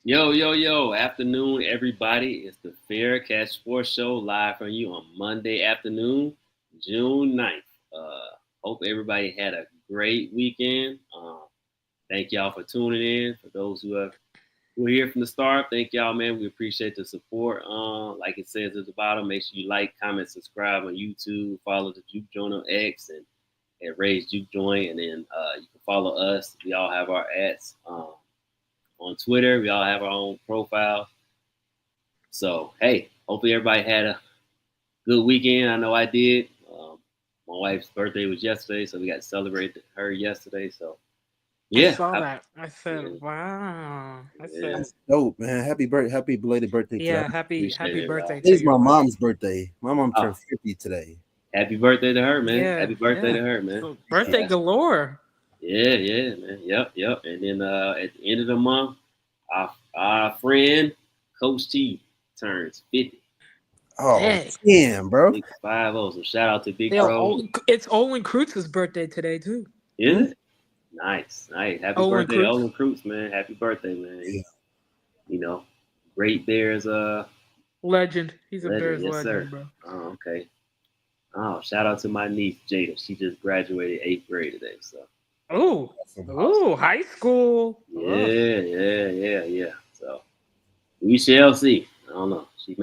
Yo, yo, yo, afternoon, everybody. It's the Fair Catch Sports Show live from you on Monday afternoon, June 9th. Hope everybody had a great weekend. Thank y'all for tuning in. For those who are here from the start, thank y'all, man. We appreciate the support. Like it says at the bottom, make sure you like, comment, subscribe on YouTube, follow the Juke Joint on X and at Ray's Juke Joint, and then you can follow us. We all have our ads. On Twitter. We all have our own profiles. So, hey, hopefully everybody had a good weekend. I know I did. My wife's birthday was yesterday, so we got to celebrate her yesterday. So, I yeah. saw that. I Yeah, said, "Wow!" I yeah, said, That's dope, man. Happy belated birthday to her. "Yeah, happy appreciate happy it, birthday bro. to Today's your my wife." mom's birthday. My mom Oh, turned 50 today. happy birthday to her, man. Yeah, Happy birthday yeah. to her, man. So Appreciate birthday it. That's, galore. yeah, man. Yep. And then at the end of the month, our friend, Coach T, turns 50. Oh, Dang. damn, bro. Big 50. So shout out to Big Yo, Bro. it's Olin Kreutz's birthday today too. Is it? Nice. Happy Olin birthday, Kreutz, Olin Krutz, man. Happy birthday, man. Yeah. You know, great Bears legend. He's a legend. Bears Yes, sir. legend, bro. Oh, okay. Oh, shout out to my niece Jada. She just graduated 8th grade today. So Oh, Awesome. awesome. high school. Ugh. Yeah. So we shall see. I don't know. She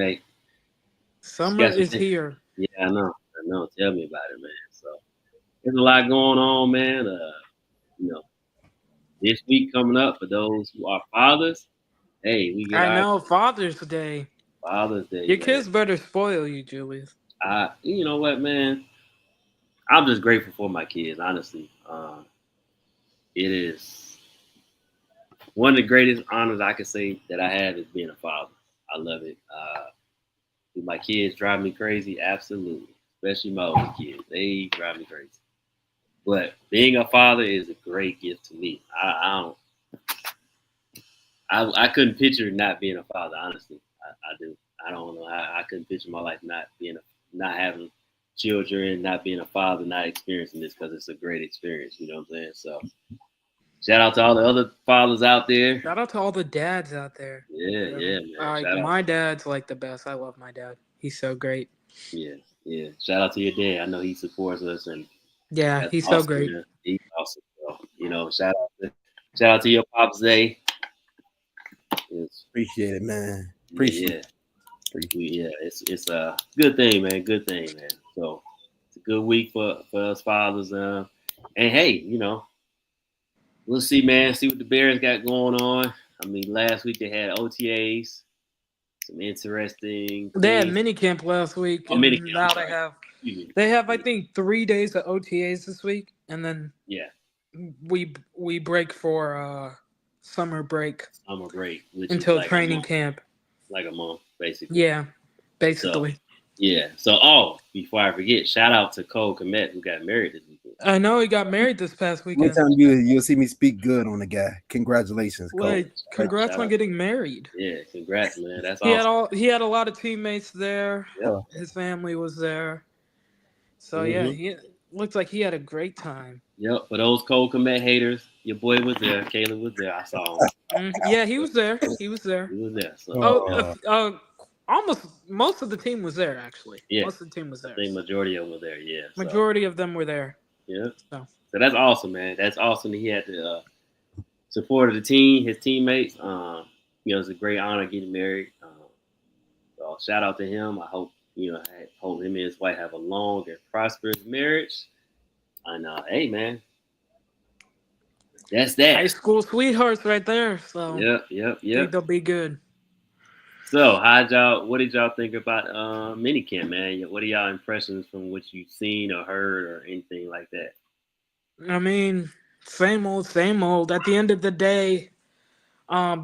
Summer got some is things. here. Yeah, I know. Tell me about it, man. So there's a lot going on, man. You know, this week coming up for those who are fathers. Hey, we get I our know Father's Day. Father's Day, Your man. kids better spoil you, Julius. You know what, man? I'm just grateful for my kids, honestly. It is one of the greatest honors I could say that I have is being a father. I love it. Do my kids drive me crazy? Absolutely. Especially my older kids. They drive me crazy. But being a father is a great gift to me. I don't. I couldn't picture not being a father. Honestly, I do. I don't know. I couldn't picture my life not having children, not being a father, not experiencing this because it's a great experience. You know what I'm saying? So shout out to all the other fathers out there. Shout out to all the dads out there. Yeah, man. Like Shout out. my dad's like the best. I love my dad. He's so great. Yeah. Shout out to your dad. I know he supports us, and Yeah, that's he's so awesome, great. man. He's awesome. So, shout out to your pops day. It's, Appreciate it, man. yeah, Appreciate it. yeah. It's a good thing, man. Good thing, man. So it's a good week for us fathers. And hey, we'll see, man. See what the Bears got going on. I mean, last week they had OTAs, some interesting They had things. mini camp last week, Oh, mini and camp. I'm now they sorry. have Excuse they have I me. think 3 days of OTAs this week, and then Yeah, we break for summer break summer break, which is until like a training month, camp. basically. Yeah, So basically. yeah. So before I forget, shout out to Cole Komet who got married this weekend. I know he got married this past One weekend. time you'll see me speak good on the guy. Congratulations, Cole. Like, congrats Shout on out. getting married. Yeah, congrats, man. That's He had awesome. a lot of teammates there. Yep. His family was there. So yeah, hmm he looked like he had a great time. Yep. For those Cole Komet haters, your boy was there. Caleb was there. I saw him. Yeah, he was there. He was there. He was there. So Oh, yep. almost most of the team was there. Actually, Yeah. most of the team was I there. think majority of them were there. Yeah. So Majority of them were there. yeah. So So that's awesome, man. That's awesome that he had the support of the team, his teammates. It's a great honor getting married. So shout out to him. I hope I hope him and his wife have a long and prosperous marriage. And hey, man, that's high that. school sweethearts right there. So think Yep. they'll be good. So, what did y'all think about minicamp, man? What are y'all impressions from what you've seen or heard or anything like that? I mean, same old, same old. At the end of the day,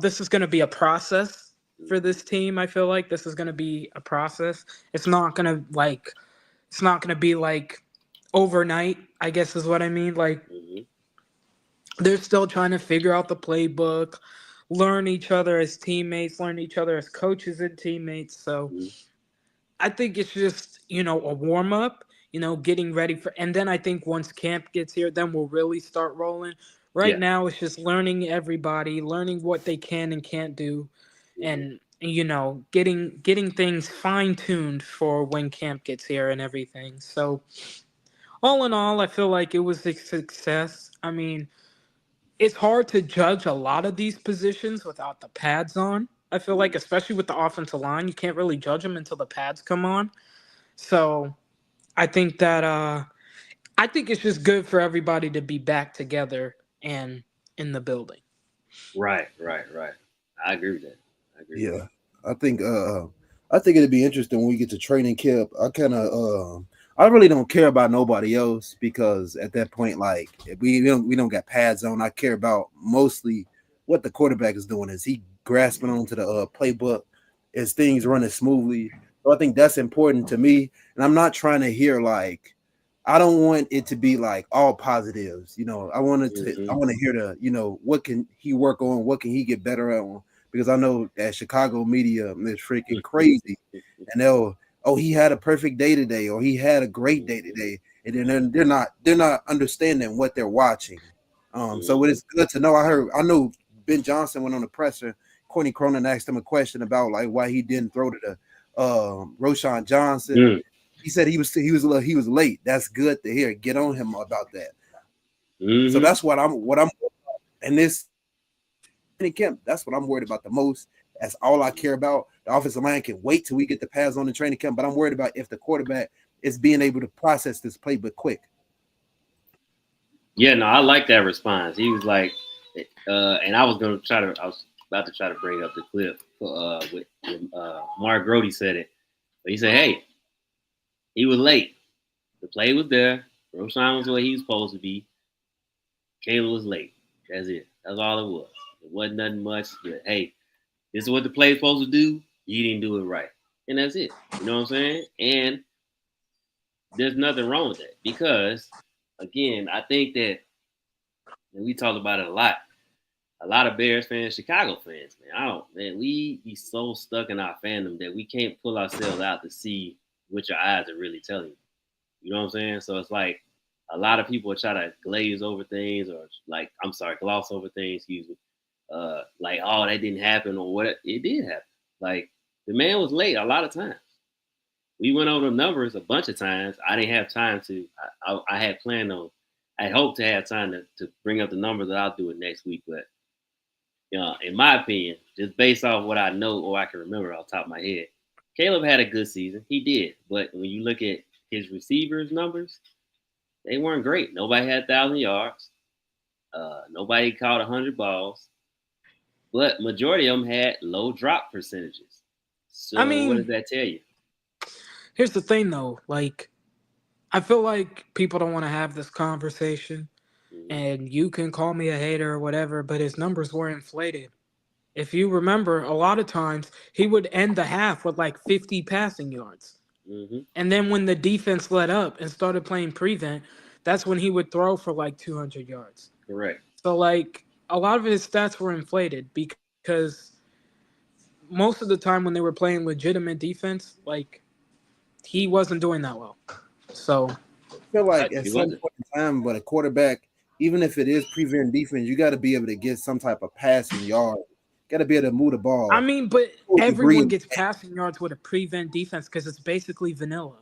this is going to be a process for this team. I feel like this is going to be a process. It's not going to it's not going to be like overnight, I guess is what I mean. Like Mm-hmm. they're still trying to figure out the playbook, learn each other as teammates, learn each other as coaches and teammates. So Mm-hmm. I think it's just, a warm up. getting ready for. And then I think once camp gets here, then we'll really start rolling. Right Yeah. now, it's just learning everybody, learning what they can and can't do, Mm-hmm. and getting things fine tuned for when camp gets here and everything. So all in all, I feel like it was a success. I mean, it's hard to judge a lot of these positions without the pads on. I feel like, especially with the offensive line, you can't really judge them until the pads come on. So I think that I think it's just good for everybody to be back together and in the building. Right, right, right. I agree with that. I agree with Yeah, I think I think it'd be interesting when we get to training camp. I really don't care about nobody else because at that point, like if we don't got pads on. I care about mostly what the quarterback is doing. Is he grasping onto the playbook? Is things running smoothly? So I think that's important to me. And I'm not trying to hear like I don't want it to be like all positives. I Mm-hmm. want to hear what can he work on? What can he get better at? Because I know that Chicago media is freaking crazy, and he had a perfect day today, or he had a great day Mm-hmm. today, and then they're not understanding what they're watching. So Mm-hmm. it's good to know. I know Ben Johnson went on the presser. Courtney Cronin asked him a question about like why he didn't throw to the Roshan Johnson. He said he was late. That's good to hear. Get on him about that. So Mm-hmm. that's what I'm and this training camp. That's what I'm worried about the most. That's all I care about. The offensive line can wait till we get the pads on the training camp, but I'm worried about if the quarterback is being able to process this playbook quick. Yeah, no, I like that response. He was like, and I was about to try to bring up the clip with Mark Grody said it, but he said, "Hey, he was late. The play was there. Roshan was where he was supposed to be. Caleb was late. That's it. That's all it was. It wasn't nothing much. But hey, this is what the play's supposed to do. You didn't do it right, and that's it. You know what I'm saying? And there's nothing wrong with that because, again, I think that and we talked about it a lot of Bears fans, Chicago fans, man. We be so stuck in our fandom that we can't pull ourselves out to see what your eyes are really telling you. You know what I'm saying? So it's like a lot of people try to glaze over things or like I'm sorry, gloss over things, excuse me. Like, oh, that didn't happen or what it did happen. Like the man was late a lot of times. We went over the numbers a bunch of times. I didn't have time to. I had planned on. I hope to have time to bring up the numbers. I'll do it next week. But in my opinion, just based off what I know or I can remember off the top of my head, Caleb had a good season. He did. But when you look at his receivers numbers, they weren't great. Nobody had 1,000 yards. Nobody caught 100 balls. But majority of them had low drop percentages. I So what does mean, that tell you? here's the thing though, like I feel like people don't want to have this conversation, Mm-hmm. and you can call me a hater or whatever, but his numbers were inflated. If you remember, a lot of times he would end the half with like 50 passing yards. Mm-hmm. And then when the defense let up and started playing prevent, that's when he would throw for like 200 yards. Correct. So like a lot of his stats were inflated because most of the time when they were playing legitimate defense, like he wasn't doing that well. So I feel like at He some wasn't. point in time, but a quarterback, even if it is prevent defense, you got to be able to get some type of passing yard. Got to be able to move the I ball mean, but to a degree. everyone gets passing yards with a prevent defense because it's basically vanilla.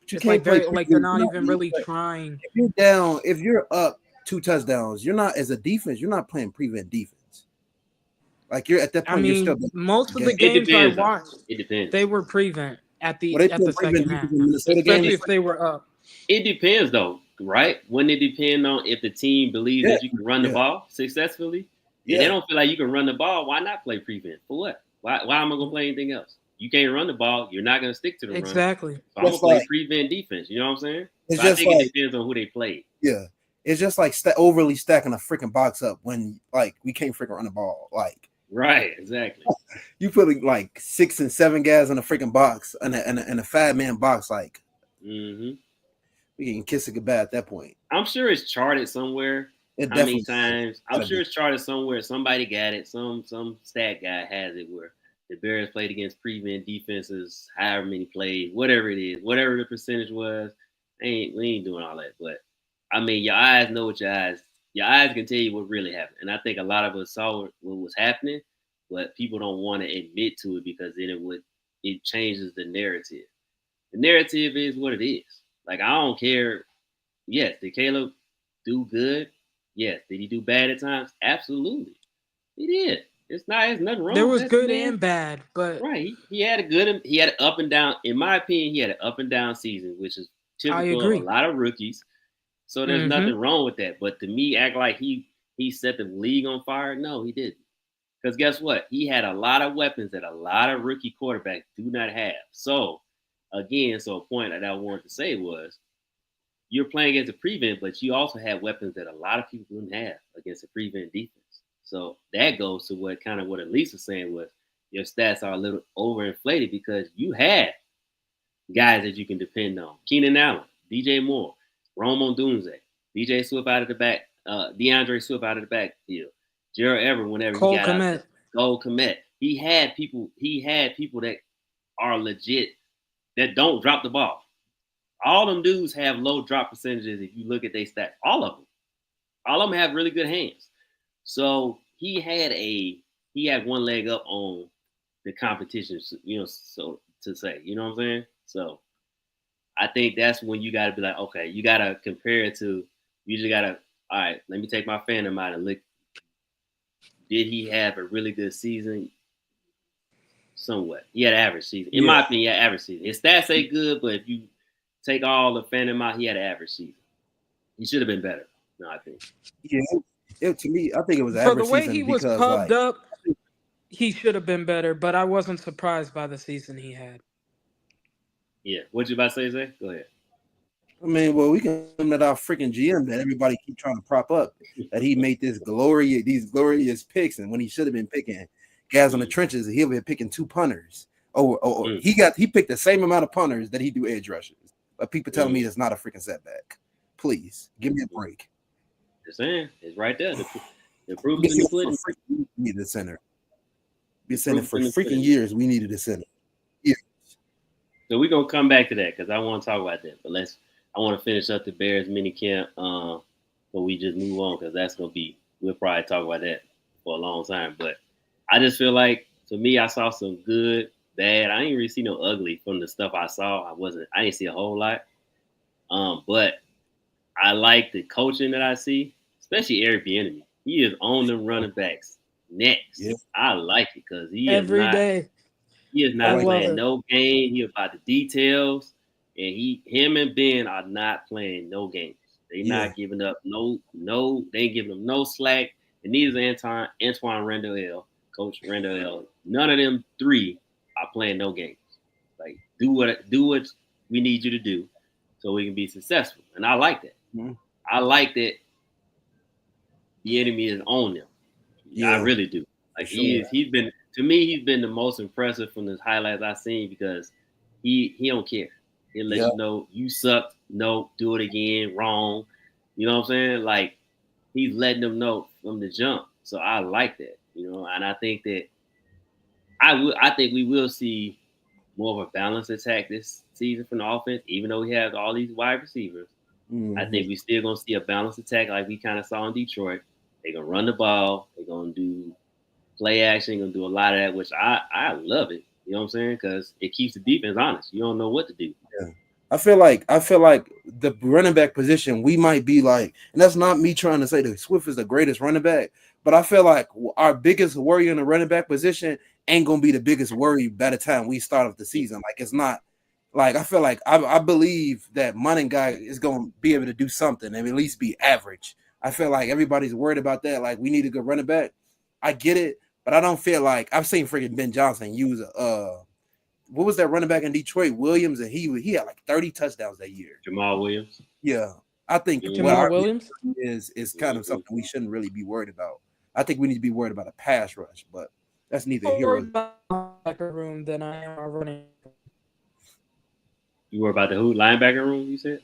But you It's like can't play very like they're prevent. not even really trying. If you're down, if you're up 2 touchdowns, you're not as a defense. You're not playing prevent defense. Like you're at that I point, you're still mean, the most of game. the It games I depends, though. watched, It they depends. were prevent Well, they at the playing prevent second defense half, in Minnesota especially game. if they were up. It depends, though, right? Wouldn't it depend on if the team believes Yeah, that you can run the yeah, ball successfully? If they yeah. don't feel like you can run the ball, why not play prevent? For what? Why am I gonna play anything else? You can't run the ball. You're not gonna stick to the run. Exactly. So I'm gonna Just play like prevent defense. You know what I'm saying? it's So I just think it like depends on who they play. yeah, it's just like overly stacking a freaking box up when like we can't freaking run the ball. Like Right. Exactly. you put like 6 and 7 guys in a freaking box and a 5-man box. Like Hmm. we can kiss it goodbye at that point. I'm sure it's charted somewhere. It How many definitely times? I'm gotta sure be. it's charted somewhere. Somebody got it. Some stat guy has it where the Bears played against prevent defenses, however many plays, whatever it is, whatever the percentage was. We ain't doing all that. But I mean, your eyes can tell you what really happened. And I think a lot of us saw what was happening, but people don't want to admit to it because then it changes the narrative. The narrative is what it is. Like I don't care. Yes, did Caleb do good? Yes. Did he do bad at times? Absolutely. He did. There's nothing There wrong with was that good man. and bad, but Right. He had a good. He had an up and down. In my opinion, he had an up and down season, which is I typical of a agree. lot of rookies. So there's Mm-hmm. nothing wrong with that. But to me, act like he set the league on fire. No, he didn't. Because guess what? He had a lot of weapons that a lot of rookie quarterbacks do not have. So again, so a point that I wanted to say was you're playing against a prevent, but you also have weapons that a lot of people didn't have against a prevent defense. So that goes to what Elise was saying was your stats are a little overinflated because you had guys that you can depend on. Keenan Allen, DJ Moore, Rome Dunze, DJ Swift out of the back, DeAndre Swift out of the backfield, Gerald Everett whenever he Cole got out there, Komet. Cole Komet. He had people that are legit that don't drop the ball. All them dudes have low drop percentages if you look at their stats. All of them. All of them have really good hands. So he had one leg up on the competition, so to say, you know what I'm saying? So I think that's when you gotta be like, okay, you gotta compare it to you just gotta, all right, let me take my fandom out and look, did he have a really good season? Somewhat. He had an average season. In Yeah, my opinion, he had an average season. His stats ain't good, but if you take all the fandom out, he had an average season. He should have been better. No, I think. yeah. To me, I think it was an For the average way season he was because pubbed like up, he should have been better, but I wasn't surprised by the season he had. Yeah. What you about to say, Zay? Go ahead. I mean, well, we can blame that our freaking GM that everybody keep trying to prop up that he made these glorious picks, and when he should have been picking guys on the Mm, trenches, he'll be picking two punters. Or mm, he picked the same amount of punters that he do edge rushers. But people telling me mm, it's not a freaking setback. Please give me a mm. break. Just saying, it's right there. The We've proof been is in the saying for pudding. freaking years we needed a center. We've been The saying it proof is for in the freaking pudding. years we needed a center. Yeah, So we're gonna come back to that because I want to talk about that. But I want to finish up the Bears mini camp. But we just move on because that's gonna be. We'll probably talk about that for a long time. But I just feel like to me, I saw some good, bad. I didn't really see no ugly from the stuff I saw. I didn't see a whole lot. But I like the coaching that I see, especially Eric Bieniemy. He is on them running backs next. yeah, I like it because Every day. he is I I not like love playing it. no game. He about the details, and him and Ben are not playing no games. They yeah, not giving up no. They ain't giving them no slack. And neither is Antoine Randall L, Coach Randall L. None of them three are playing no games. Like do what we need you to do, so we can be successful. And I like that. mhm, I like that the enemy is on them. I yeah, really do. for Like sure. he's been to me he's been the most impressive from the highlights I've seen because he don't care. He'll let Yeah, you know you sucked. No, do it again. Wrong. You know what I'm saying? Like he's letting them know from the jump. So I like that. And I think that I think we will see more of a balanced attack this season from the offense, even though we have all these wide receivers. I hmm think we still gonna see a balanced attack like we kind of saw in Detroit. They're gonna run the ball. They're gonna do play action, gonna do a lot of that, which I love it. You know what I'm saying? Because it keeps the defense honest. You don't know what to do. yeah. I feel like the running back position we might be like, and that's not me trying to say that Swift is the greatest running back, but I feel like our biggest worry in the running back position ain't gonna be the biggest worry by the time we start off the season. Like it's not like I feel like I believe that Money guy is gonna be able to do something and at least be average. I feel like everybody's worried about that. Like we need a good running back. I get it, but I don't feel like I've seen freaking Ben Johnson use what was that running back in Detroit, Williams, and he had like 30 touchdowns that year. Jamal Williams. Yeah, I think what Jamal Mm-hmm, our Williams. is kind of mm-hmm. something we shouldn't really be worried about. I think we need to be worried about a pass rush, but that's neither More here or worried about the linebacker room than I am our running. You were about the who linebacker room? You said.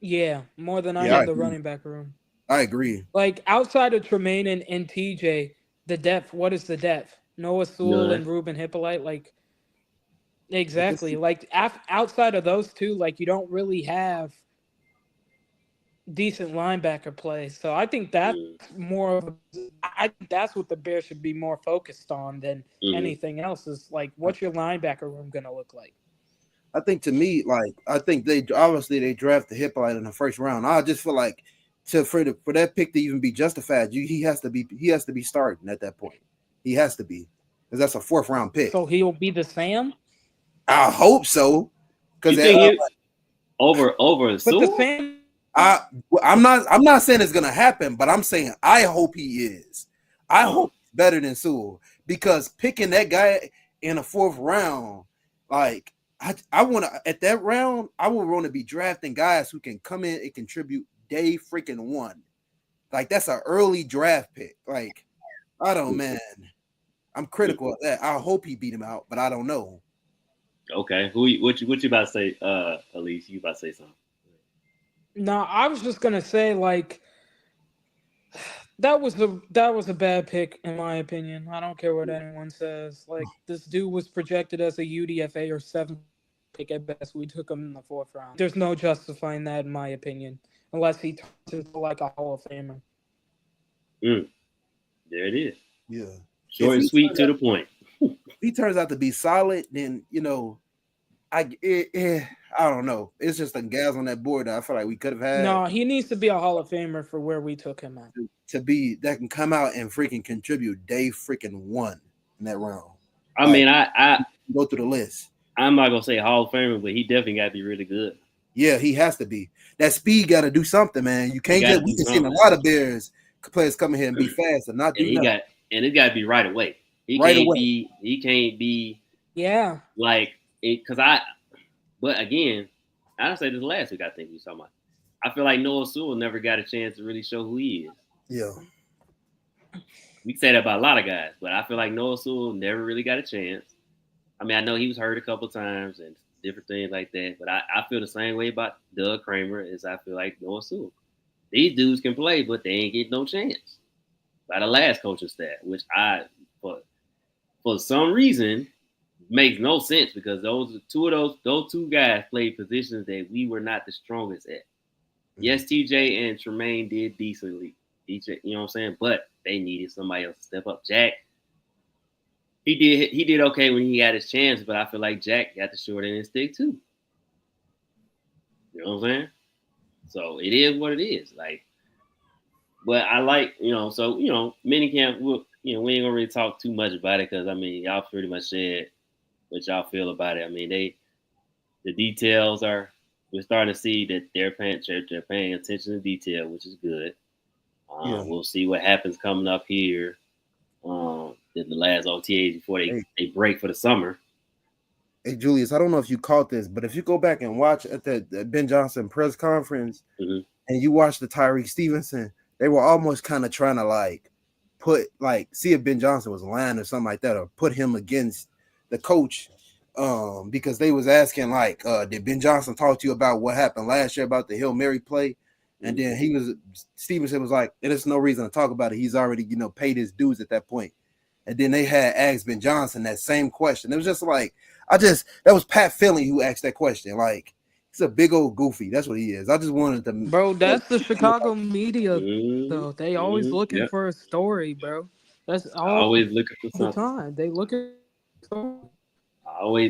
Yeah, more than I yeah. Yeah. am the running back room. I agree. Like outside of Tremaine and TJ, the depth. What is the depth? Noah Sewell None. and Ruben Hippolyte. Like Exactly. Like outside of those two, like you don't really have decent linebacker play. So I think that's Mm, more of I think that's what the Bears should be more focused on than mm, anything else. Is like, what's your linebacker room gonna look like? I think to me, like I think they obviously they drafted Hippolyte in the first round. I just feel like for that pick to even be justified, he has to be starting at that point. He has to be because that's a fourth round pick. So he'll be the Sam, I hope so because you think he over but the Sewell? Sam. I I'm not saying it's gonna happen, but I'm saying I hope he is. I Oh, hope he's better than Sewell because picking that guy in a fourth round, like I want to at that round, I would want to be drafting guys who can come in and contribute day freaking one. Like that's an early draft pick. Like I don't man, I'm critical of that. I hope he beat him out, but I don't know. okay. What you about to say, Elise? You about to say something? No, I was just gonna say like that was a bad pick in my opinion. I don't care what anyone says. Like this dude was projected as a UDFA or seventh pick at best. We took him in the fourth round. There's no justifying that in my opinion, unless he turns into like a Hall of Famer. Mm, there it is. Yeah. Short and sweet to the point. If he turns out to be solid, then I don't know. It's just a gas on that board that I feel like we could have had No, he needs to be a Hall of Famer for where we took him at. to be that can come out and freaking contribute day freaking one in that round. I Like, mean, I go through the list. I'm not gonna say Hall of Famer, but he definitely got to be really good. Yeah, he has to be. That speed got to do something, man. You can't He got just. to We do can see a something, lot of Bears players come in here and be fast and not and do nothing it got to be right away. right away. He can't be Yeah. like it because I. But again, I say this last week. I think we were talking about. I feel like Noah Sewell never got a chance to really show who he is. Yeah, We can say that about a lot of guys, but I feel like Noah Sewell never really got a chance. I mean, I know he was hurt a couple times and different things like that, but I feel the same way about Doug Kramer as I feel like Noah Sewell. These dudes can play, but they ain't get no chance by the last coaching staff, which for some reason makes no sense because those two guys played positions that we were not the strongest at. Yes, TJ and Tremaine did decently. DJ, you know what I'm saying? But they needed somebody else to step up. Jack, he did okay when he had his chance, but I feel like Jack got the short end of the stick too. You know what I'm saying? So it is what it is. Like, but I like, so minicamp. We ain't gonna really talk too much about it because I mean, y'all pretty much said what y'all feel about it. I mean, the details are. We're starting to see that they're paying attention to detail, which is good. yeah. We'll see what happens coming up here in the last OTAs before they break for the summer. Hey Julius, I don't know if you caught this, but if you go back and watch at the Ben Johnson press conference Mm-hmm. and you watch the Tyreek Stevenson, they were almost kind of trying to see if Ben Johnson was lying or something like that, or put him against the coach. Because they was asking like, did Ben Johnson talk to you about what happened last year about the Hail Mary play? And then Stevenson was like, there's no reason to talk about it. He's already, paid his dues at that point. And then they had asked Ben Johnson that same question. It was just like, that was Pat Philly who asked that question. Like, he's a big old goofy. That's what he is. I just wanted to. Bro, that's the Chicago media Mm-hmm. though. They always looking Yep. for a story, bro. That's all Always looking for the something. time. They look at story.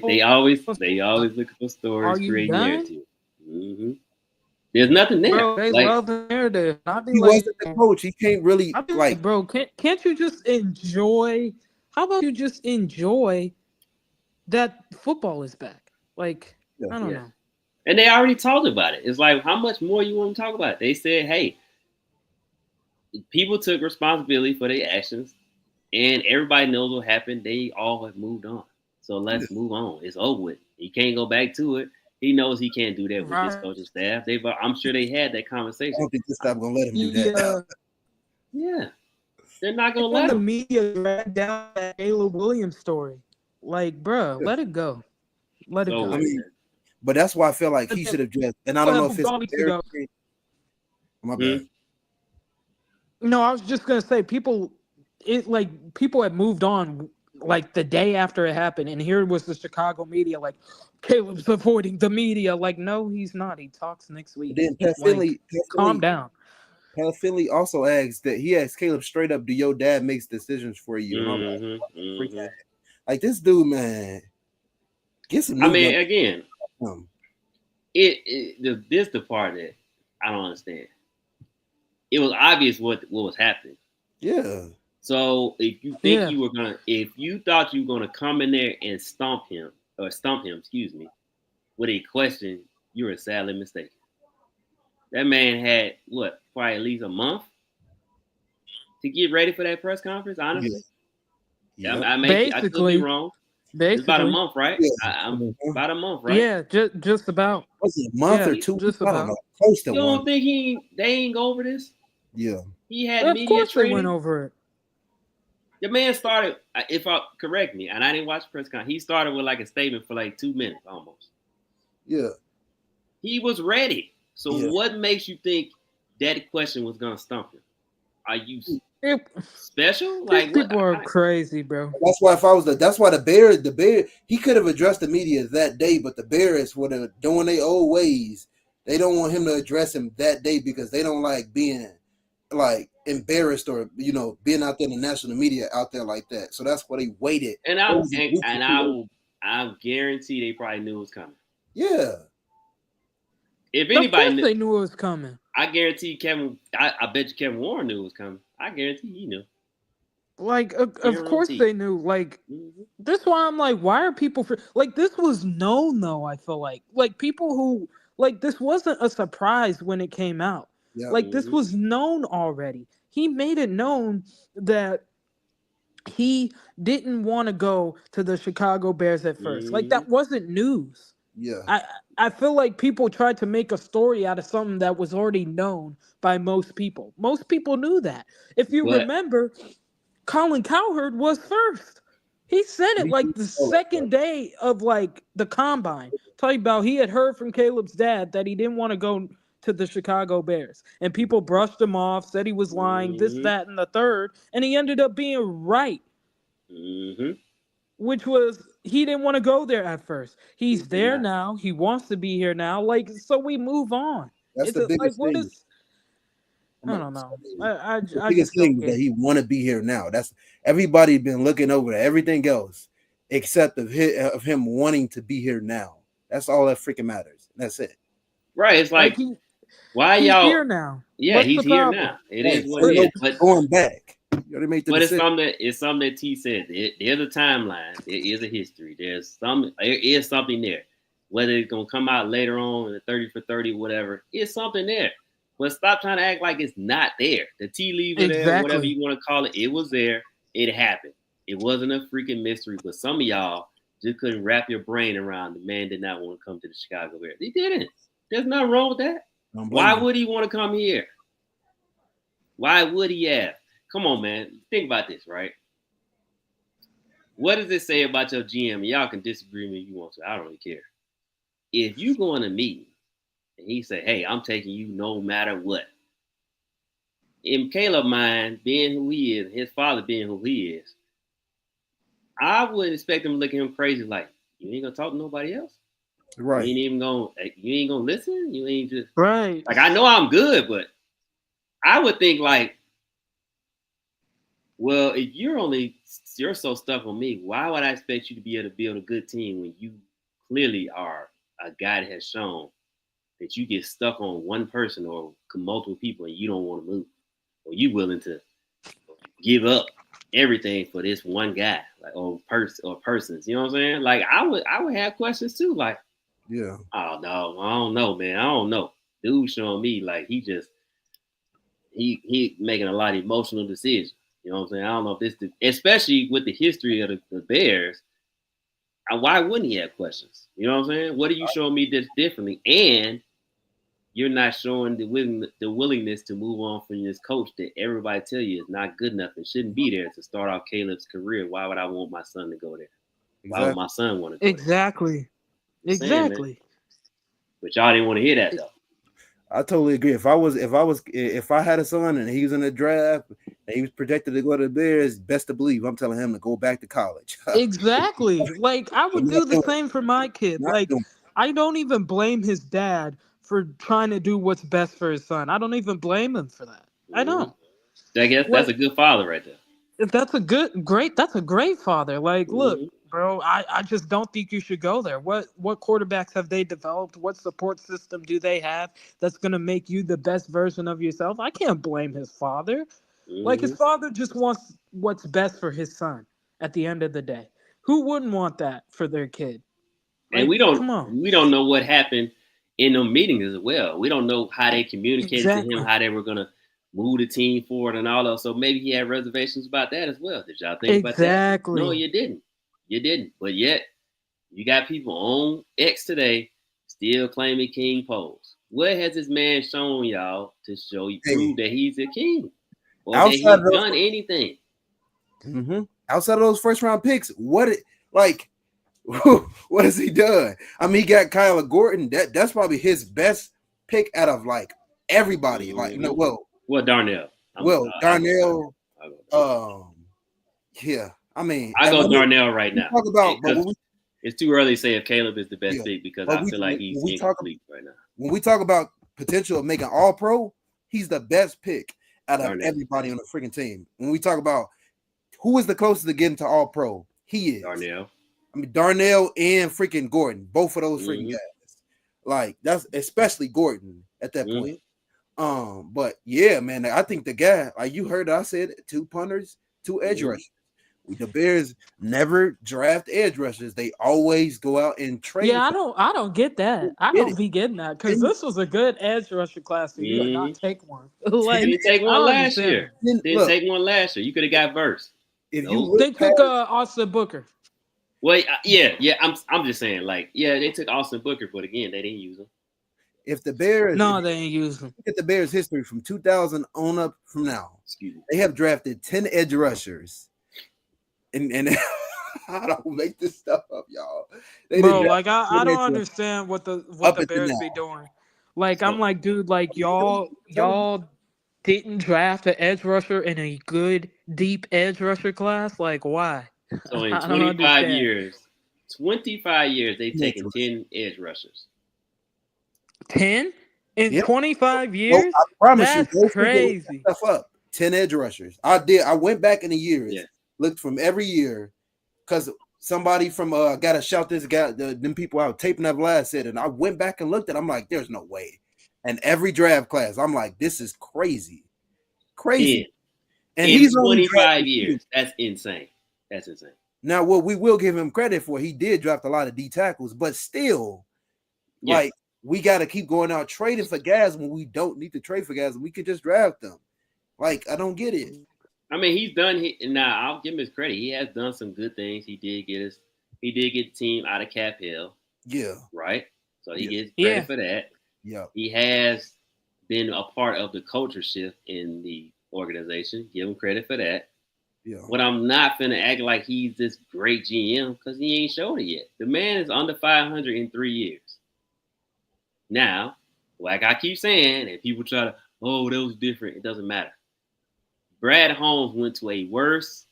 They always looking for Are stories, you create done? narrative. Mm-hmm. There's nothing there. Bro, they love the narrative. I'd be He like, wasn't the coach. He can't really I'd be like, bro, can't you just enjoy? How about you just enjoy that football is back? Like, I don't know. And they already talked about it. It's like, how much more you want to talk about it? They said, hey, people took responsibility for their actions, and everybody knows what happened. They all have moved on. So let's move on. It's over with. He can't go back to it. He knows he can't do that with this coaching staff. I'm sure they had that conversation. I don't think this staff gonna let him do that. Yeah, they're not gonna let the him. media drag down that Caleb Williams story. Like, bro, let it go. Let it go. I mean, but that's why I feel like he should have just. And I don't know if it's my bad. No, I was just gonna say people had moved on like the day after it happened, and here was the Chicago media like, Caleb's avoiding the media. Like, no, he's not. He talks next But week. then Like, calm down. Pat Finley also he asked Caleb straight up, "Do your dad makes decisions for you?" And I'm like, Mm-hmm. what the freak? Mm-hmm. Like this dude, man, get some I new mean, blood. again, this the part that I don't understand. It was obvious what was happening. Yeah, So if Yeah. if you thought you were gonna come in there and stump him, excuse me, with a question, you were sadly mistaken. That man had what, probably at least a month to get ready for that press conference. yeah, Honestly, yep, I could be Basically, wrong. It's about a basically, month, right? yeah. I'm Mhm. about a month, right? yeah, just about. Was it a month Yeah, or He, 2 weeks? just I don't know. about. Close to you don't one. think they ain't go over this? Yeah, He had Of media course, they went training. over it. The man started, if I correct me, and I didn't watch the press conference. He started with like a statement for like 2 minutes almost. yeah, He was ready. So yeah. what makes you think that question was gonna stump him? Are you It special? These Like what? people are crazy, bro. That's why that's why the Bear, he could have addressed the media that day, but the Bears would have doing their old ways. They don't want him to address him that day because they don't like being like embarrassed or being out there in the national media out there like that. So that's why they waited. And It was a week or two. I guarantee they probably knew it was coming. Yeah, If Of anybody course, knew, they knew it was coming. I guarantee Kevin. I bet you Kevin Warren knew it was coming. I guarantee he knew. Like, of course Guarantee. they knew. Like, Mm-hmm. this why I'm like, why are people like this was known though? I feel like people who like this wasn't a surprise when it came out. yeah, Like this Mm-hmm. was known already. He made it known that he didn't want to go to the Chicago Bears at first. Like Mm-hmm. that wasn't news. yeah. I I feel like people tried to make a story out of something that was already known by most people. Most people knew that. If you But remember, Colin Cowherd was first. He said it like the second day of like the combine. Talking about he had heard from Caleb's dad that he didn't want to go to the Chicago Bears. And people brushed him off, said he was lying, this, mm-hmm. that, and the third. And he ended up being right, Mm-hmm. which was he didn't want to go there at first. He He's did there not. now. He wants to be here now. Like, so we move on. That's It's the like, biggest what thing. is, I don't know. I, The I biggest just don't thing is that get it. he want to be here now. That's everybody been looking over at everything else except of him wanting to be here now. That's all that freaking matters. That's it. Right. It's Like like, why he's y'all? here now. Yeah, What's he's the here problem? now. It Right. is what There's it no is. going back. You already made the But decision. it's something that T said. There's a timeline. There is a history. There is something there. Whether it's gonna come out later on in the 30 for 30, whatever, it's something there. But stop trying to act like it's not there. The tea leaves are there, whatever Exactly. you want to call it. It was there. It happened. It wasn't a freaking mystery. But some of y'all just couldn't wrap your brain around the man did not want to come to the Chicago Bears. He didn't. There's nothing wrong with that. Don't blame Why him. would he want to come here? Why would he have? Come on, man. Think about this, right? What does it say about your GM? Y'all can disagree with me if you want to. I don't really care. If you go in a meeting and he say, "Hey, I'm taking you no matter what," in Caleb's mind, being who he is, his father being who he is, I wouldn't expect him to look at him crazy like, "You ain't gonna talk to nobody else. Right. You ain't gonna listen. You ain't just Right. like I know I'm good, but I would think like, well, if you're so stuck on me, why would I expect you to be able to build a good team when you clearly are a guy that has shown that you get stuck on one person or multiple people and you don't want to move, or you willing to give up everything for this one guy, like or persons. You know what I'm saying? Like I would have questions too, like, Yeah. oh no, I don't know, man, I don't know. Dude showing me like he making a lot of emotional decisions. You know what I'm saying? I don't know if this, especially with the history of the Bears, why wouldn't he have questions? You know what I'm saying? What are you showing me this differently? And you're not showing the willingness to move on from this coach that everybody tell you is not good enough and shouldn't be there to start off Caleb's career. Why would I want my son to go there? Why would Exactly. my son want to go there? Exactly. Just saying, man. Exactly. But y'all didn't want to hear that though. I totally agree. If I had a son and he was in the draft And he was projected to go to the Bears. Best to believe, I'm telling him to go back to college. Exactly. Like I would Not do the doing same for my kid. not Like doing I don't even blame his dad for trying to do what's best for his son. I don't even blame him for that. I Hmm. don't. I guess that's Like a good father right there. if that's a that's a great father. Like, look, Hmm. bro, I just don't think you should go there. What quarterbacks have they developed? What support system do they have that's gonna make you the best version of yourself? I can't blame his father. Like his Hmm. father just wants what's best for his son at the end of the day. Who wouldn't want that for their kid? And Like, come on. we don't know what happened in them meetings as well. We don't know how they communicated to him Exactly. how they were gonna move the team forward and all that. So maybe he had reservations about that as well. Did y'all think about that? No, Exactly. you didn't. You didn't. But yet you got people on X today still claiming king pose. What has this man shown y'all to show you hey, prove that he's a king or that outside he's of those done anything? outside of those first round picks, like what has he done? I mean, he got Kyler Gordon. That's probably his best pick out of like everybody. Like, Hmm. well, Well, Darnell. I'll go Darnell. Darnell. I'll go Darnell. Um, yeah. I mean, I and go when Darnell right we now talk about, but because it's too early to say if Caleb is the best yeah, pick because but I feel like he's when we talk incomplete right now. when we talk about potential of making All Pro, he's the best pick out of Darnell. everybody on the freaking team. When we talk about who is the closest to getting to All Pro, he is. Darnell. I mean, Darnell and freaking Gordon, both of those freaking Hmm. guys. Like that's especially Gordon at that Hmm. point. But yeah, man, I think the guy, like you heard, I said 2 punters, 2 edge Hmm. rushers. The Bears never draft edge rushers; they always go out and trade Yeah, for I don't get them. that. I Get don't it? be getting that because And this was a good edge rusher class for you to Hmm. not take one. ten, Like Didn't take I one don't last understand year. that. Didn't look, take one last year. You could have got verse. if you Nope. look They past, took Austin Booker. Well, yeah, yeah. I'm just saying, like, yeah, they took Austin Booker, but again, they didn't use him. if No, you they ain't using. look at the Bears' history from 2000 on up from now, Excuse me. they have drafted 10 edge rushers, and I don't make this stuff up, y'all. They didn't Bro, draft like I 10 don't edge rushers understand what up the until Bears now. be doing. Like I'm So, like, dude, like I'm telling you, y'all didn't draft an edge rusher in a good deep edge rusher class. Like why? so in I don't 25 understand. years, 25 years, they've 10 edge taken rushers. 10 edge rushers. 10 in Yep. 25 Go, years? I promise you, That's go freaking look crazy. that stuff up. 10 edge rushers. I did. I went back in the Yeah. years, looked from every year, because somebody from gotta shout this guy, them people out taping that last said, and I went back and looked at. I'm like, there's no way. And every draft class, I'm like, this is crazy, 10 crazy. And in he's only 25 drafted 2. years. That's insane. That's insane. Now, what we will give him credit for, he did draft a lot of D tackles, but still, Yeah. like, we got to keep going out trading for guys when we don't need to trade for guys. We could just draft them. Like, I don't get it. I mean, he's done. Now I'll give him his credit. He has done some good things. He did get the team out of Cap Hill, Yeah, right? So he yeah, gets credit Yeah. for that. yeah, He has been a part of the culture shift in the organization. Give him credit for that. yeah. But I'm not finna act like he's this great GM because he ain't showed it yet. The man is under 500 in 3 years. Now, like I keep saying, and people try to, oh, that was different. It doesn't matter. Brad Holmes went to a worse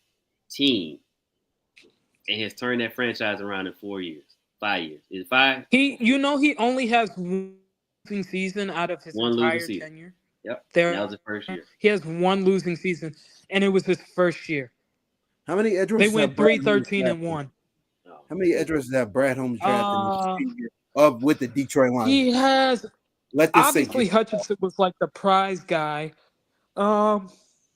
team and has turned that franchise around in 4 years, 5 years. Is it five? He only has one losing season out of his One losing entire season. tenure. Yep. And that There, was the first year. he has one losing season, and it was his first year. How many edge They rushers have went Brad three Holmes thirteen and drafted? one. Oh, How many edge rushers have Brad Holmes drafted in his Uh, tenure of with the Detroit he Lions? has Let this sink in. obviously Hutchinson was like the prize guy. Um,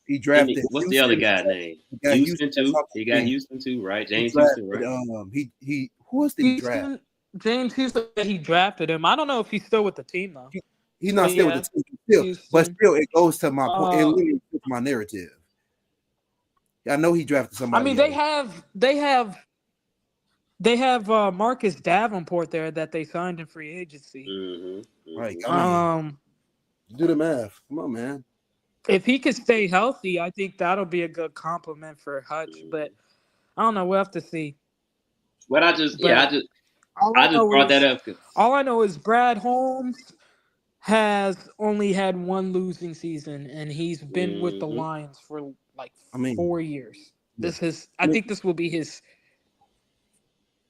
He give me drafted what's the other Houston. guy name? He got Houston. Houston That's too. off He the got bench. Houston too, right? He James Houston, drafted right? he who else did he draft? Houston, James Houston, he drafted him. I don't know if he's still with the team though. He, he's But not still with the yeah, team still, but Houston. still it goes to my point. It Uh, literally fits my narrative. I know he drafted I mean somebody else. they have Marcus Davenport there that they signed in free agency. Mm-hmm. Like, Mm-hmm. I mean, Um, do the math. Come on, man. if he could stay healthy, I think that'll be a good compliment for Hutch. Mm-hmm. But I don't know. We'll have to see. But But I just brought that up because all I know is Brad Holmes. has only had one losing season, and he's been with the Mm-hmm. Lions for like I mean, 4 years. yeah. I think this will be his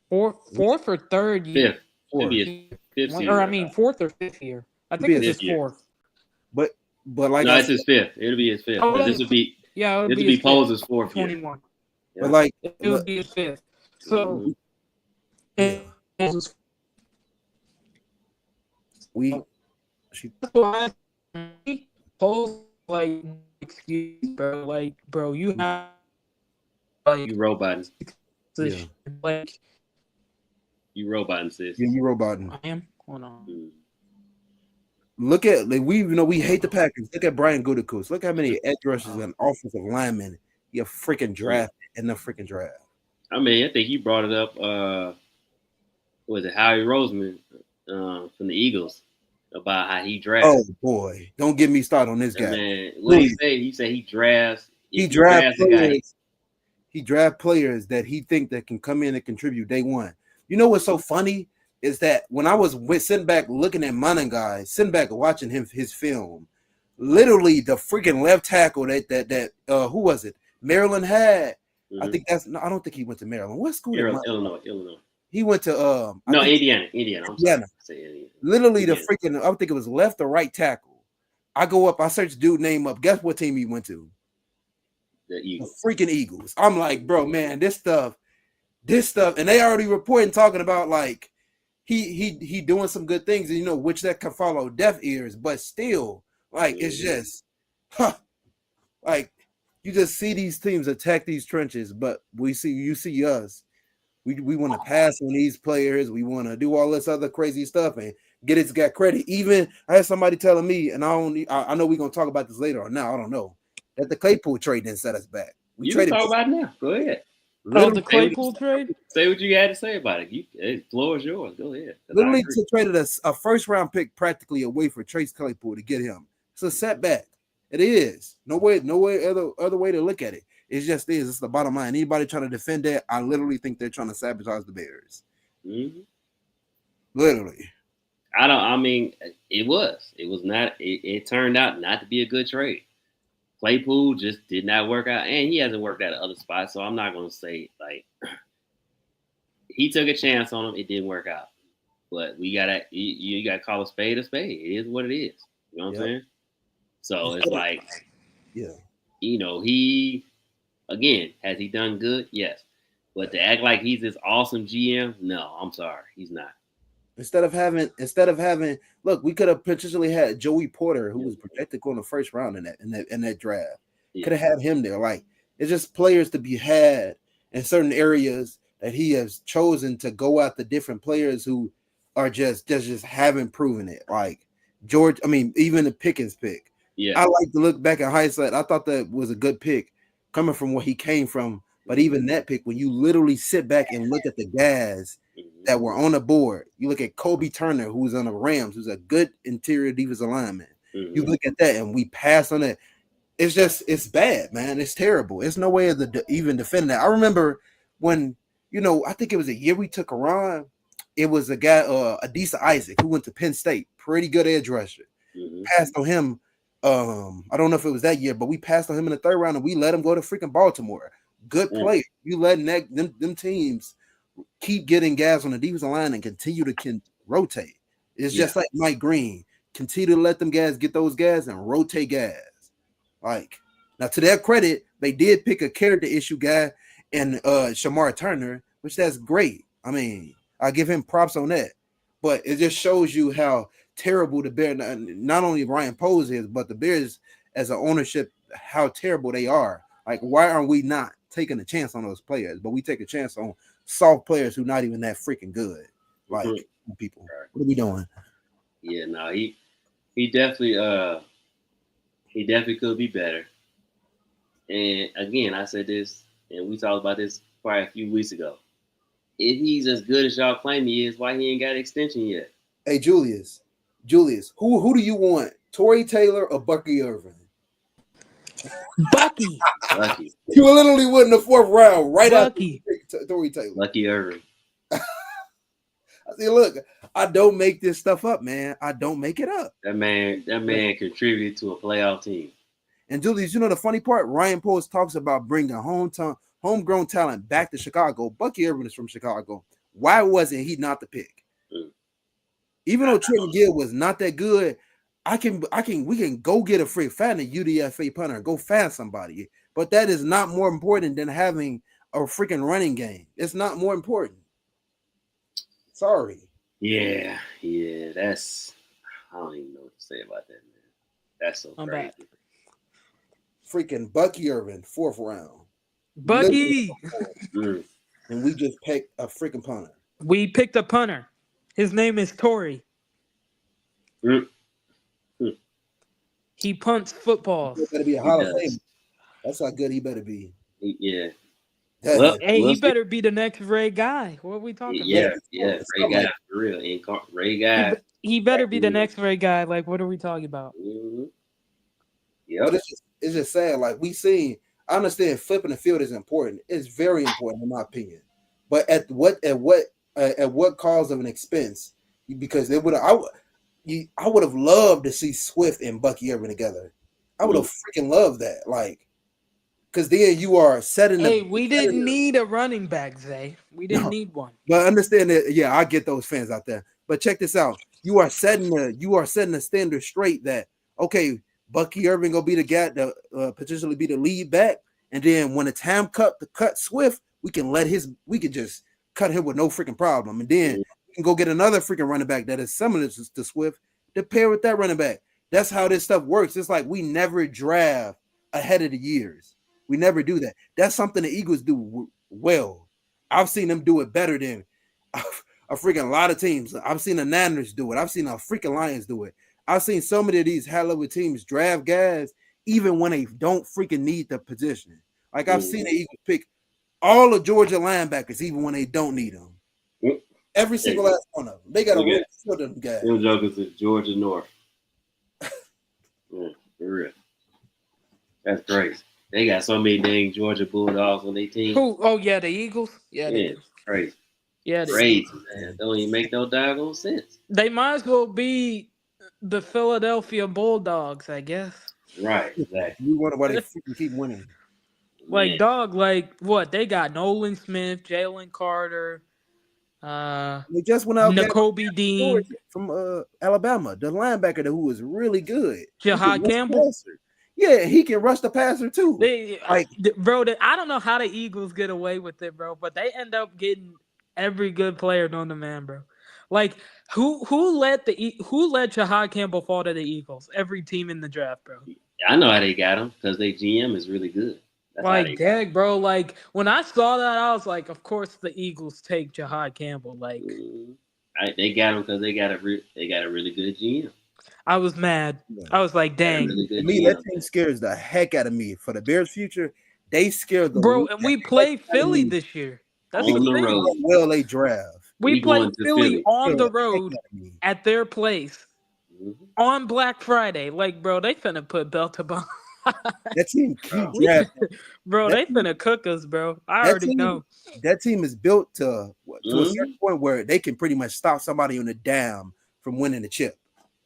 fourth or third year. Fifth. It'll Fourth. be his fifth Or season. I mean, fourth or fifth year. I It'd think be it's a, his Fifth year. fourth. but like No, I it's said, his fifth. It'll be his fifth Oh, because that's, yeah, it would this be would his be fifth. Pose's fourth year. 21. but Yeah. like, It would be his fifth. So, Mm-hmm. yeah, that's we she why Pose like excuse, bro. Like, bro, you have You like roboting. yeah like You roboting, sis. you roboting. I am. Hold on. Mm. Look at like we hate the Packers. Look at Brian Gutekunst. Look how many edge rushers and offensive linemen you freaking draft in the freaking draft. I mean, I think you brought it up. Was it Howie Roseman from the Eagles about how he drafts? Oh boy, don't get me started on this guy. Man, what Please. he said he drafts. He If draft drafts a guy, players. He draft players that he think that can come in and contribute day one. You know what's so funny is that when I was sitting back looking at Monangai, sitting back watching his film, literally the freaking left tackle that who was it? Maryland had. I think I don't think he went to Maryland. What school did Illinois. he went to? No, Indiana. I'm Indiana. sorry. Indiana. Literally Indiana. the freaking. I think it was left or right tackle. I go up. I search dude name up. Guess what team he went to? The Eagles. The freaking Eagles. I'm like, bro, man, this stuff, and they already reporting talking about like he doing some good things, and which that can follow deaf ears, but still, like it's just, like you just see these teams attack these trenches, but you see us, we want to pass on these players, we want to do all this other crazy stuff and got credit. Even I had somebody telling me, and I know we're gonna talk about this later or now, I don't know, that the Claypool trade didn't set us back. You can talk about it now. Go ahead. Oh, the Claypool trade? Say what you had to say about it. The floor is yours. Go ahead. Literally traded a first round pick practically away for Trace Claypool to get him. It's a setback. It is. No way other way to look at it. It just is. It's the bottom line. Anybody trying to defend that, I literally think they're trying to sabotage the Bears. Mm-hmm. Literally. I mean, it was. It was not. It turned out not to be a good trade. Claypool just did not work out, and he hasn't worked out at other spots. So I'm not going to say like he took a chance on him. It didn't work out, but you gotta call a spade a spade. It is what it is. You know what I'm saying? So it's like, yeah, he again, has he done good? Yes, but to act like he's this awesome GM, no, I'm sorry, he's not. Instead of having, look, we could have potentially had Joey Porter, who was projected going the first round in that draft. Yeah. Could have had him there. Like, it's just players to be had in certain areas that he has chosen to go after different players who are just haven't proven it. Like even the Pickens pick. Yeah, I like to look back at hindsight. I thought that was a good pick coming from where he came from. But even that pick, when you literally sit back and look at the guys that were on the board, you look at Kobe Turner, who's on the Rams, who's a good interior defensive lineman. Mm-hmm. You look at that, and we pass on it. It's bad, man. It's terrible. It's no way of even defending that. I remember when, I think it was a year we took Iran. It was a guy, Adisa Isaac, who went to Penn State, pretty good edge rusher. Mm-hmm. Passed on him. I don't know if it was that year, but we passed on him in the third round, and we let him go to freaking Baltimore. Good player. You letting them teams keep getting guys on the defensive line and continue to rotate. It's just like Mike Green. Continue to let them guys get those guys and rotate guys. Like, now to their credit, they did pick a character issue guy and Shamar Turner, which that's great. I mean, I give him props on that. But it just shows you how terrible the Bears, not only Ryan Poles is, but the Bears as an ownership, how terrible they are. Like, why are we not taking a chance on those players? But we take a chance on soft players who not even that freaking good. Like, people, what are we doing? Yeah, no, he definitely could be better. And again, I said this, and we talked about this probably a few weeks ago. If he's as good as y'all claim he is, why he ain't got an extension yet? Hey, Julius, who do you want? Torrey Taylor or Bucky Irvin? Bucky. You literally went in the fourth round, right Bucky. after Torrey Taylor. Bucky Irvin. I say, look, I don't make this stuff up, man. I don't make it up. That man contributed to a playoff team. And Julius, you know the funny part? Ryan Post talks about bringing homegrown talent back to Chicago. Bucky Irvin is from Chicago. Why wasn't he not the pick? Even though Trenton Gill was not that good, we can go get find a UDFA punter, go find somebody. But that is not more important than having a freaking running game. It's not more important. Sorry. Yeah, that's I don't even know what to say about that, man. That's so crazy. Back. Freaking Bucky Irvin, 4th round. Bucky. And we just picked a freaking punter. We picked a punter. His name is Torrey. He punts footballs. He better be a Hall of Famer. That's how good he better be. Yeah. He better be the next Ray Guy. What are we talking about? Yeah, Ray Guy for real. Ray Guy. He better be the next Ray Guy. Like, what are we talking about? Yeah, it's just sad. Like I understand flipping the field is important. It's very important in my opinion. But at what cause of an expense? Because I would have loved to see Swift and Bucky Irvin together. I would have freaking loved that. Like, because then you are setting. We didn't need a running back, Zay. We didn't need one. But understand that, yeah, I get those fans out there. But check this out: you are setting the standard straight. That okay, Bucky Irvin gonna be the guy to potentially be the lead back, and then when it's time to cut Swift, we can just cut him with no freaking problem, and then we can go get another freaking running back that is similar to Swift to pair with that running back. That's how this stuff works. It's like we never draft ahead of the years. We never do that. That's something the Eagles do well. I've seen them do it better than a freaking lot of teams. I've seen the Niners do it. I've seen the freaking Lions do it. I've seen so many of these hell-level teams draft guys even when they don't freaking need the position. Like I've seen the Eagles pick all the Georgia linebackers even when they don't need them. Every single last one of them. They got a room for them guys. Them jokers is Georgia North. For real. That's crazy. They got so many dang Georgia Bulldogs on their team. Oh, yeah, the Eagles? Yeah, they do. Crazy. Yeah, crazy, man. Don't even make no doggone sense. They might as well be the Philadelphia Bulldogs, I guess. Right, exactly. You wonder why they freaking keep winning. Like, dog, like, what? They got Nolan Smith, Jalen Carter, they just went out Nakobe Dean from Alabama, the linebacker who was really good. Jahad Campbell. Yeah, he can rush the passer too. Bro, I don't know how the Eagles get away with it, bro, but they end up getting every good player known to man, bro. Like who let Jahad Campbell fall to the Eagles? Every team in the draft, bro. I know how they got him because their GM is really good. That's like, dang, bro. Like when I saw that, I was like, of course the Eagles take Jahad Campbell. Like they got him because they got a really good GM. I was mad. I was like, dang. Really me, that team scares the heck out of me. For the Bears' future, they scared the bro. And we play Philly this year. That's on the road. Well, they draft. We play Philly on the road at their place on Black Friday. Like, bro, they finna put belt to bone. That team keep drafting. Bro, they finna cook us, bro. I already know. That team is built to a certain point where they can pretty much stop somebody on the dime from winning the chip.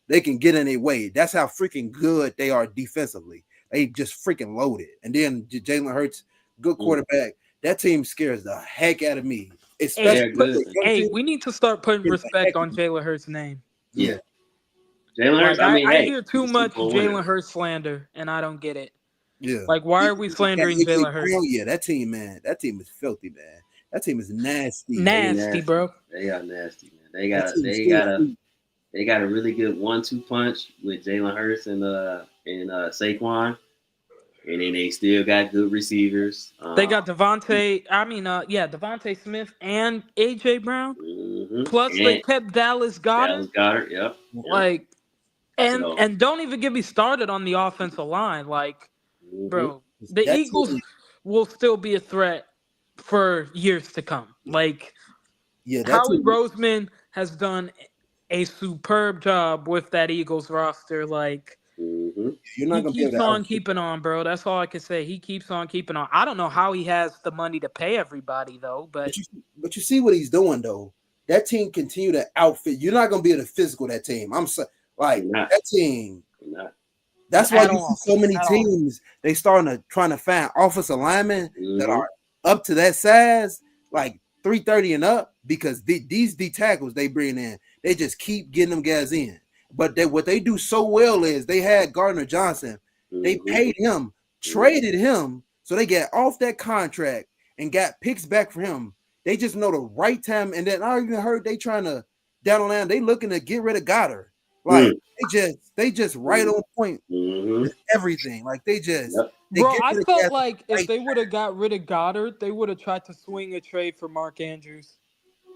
They can get in their way. That's how freaking good they are defensively. They just freaking loaded. And then Jalen Hurts, good quarterback. That team scares the heck out of me. Hey, we need to start putting respect on Jalen Hurts' name. Yeah. Jalen Hurts, I hear too much Jalen Hurts slander, and I don't get it. Yeah. Like, why are we slandering Jalen Hurts? Yeah, that team, man. That team is filthy, man. That team is nasty. Nasty, bro. They are nasty, man. They got a really good 1-2 punch with Jalen Hurts and Saquon, and then they still got good receivers. They got Devontae Smith and AJ Brown. Plus, they kept Dallas Goedert. Yep. Like, and don't even get me started on the offensive line. Like, bro, the Eagles will still be a threat for years to come. Like, Howie Roseman has done a superb job with that Eagles roster. Like, You're not he keeps on keeping on, bro. That's all I can say. He keeps on keeping on. I don't know how he has the money to pay everybody though, but you see what he's doing though. that team continue to outfit. You're not gonna be able to physical that team. I'm so like that team. That's why At you see all. so many At all. teams. They trying to find offensive linemen that are up to that size, like 330 and up, because these D tackles they bring in, they just keep getting them guys in. But what they do so well is they had Gardner Johnson. They paid him, traded him, so they got off that contract and got picks back for him. They just know the right time. And then I even heard they trying to down the line. They looking to get rid of Goddard. Like they just right on point with everything. Like they just Bro, I felt like if they would have got rid of Goddard, they would have tried to swing a trade for Mark Andrews.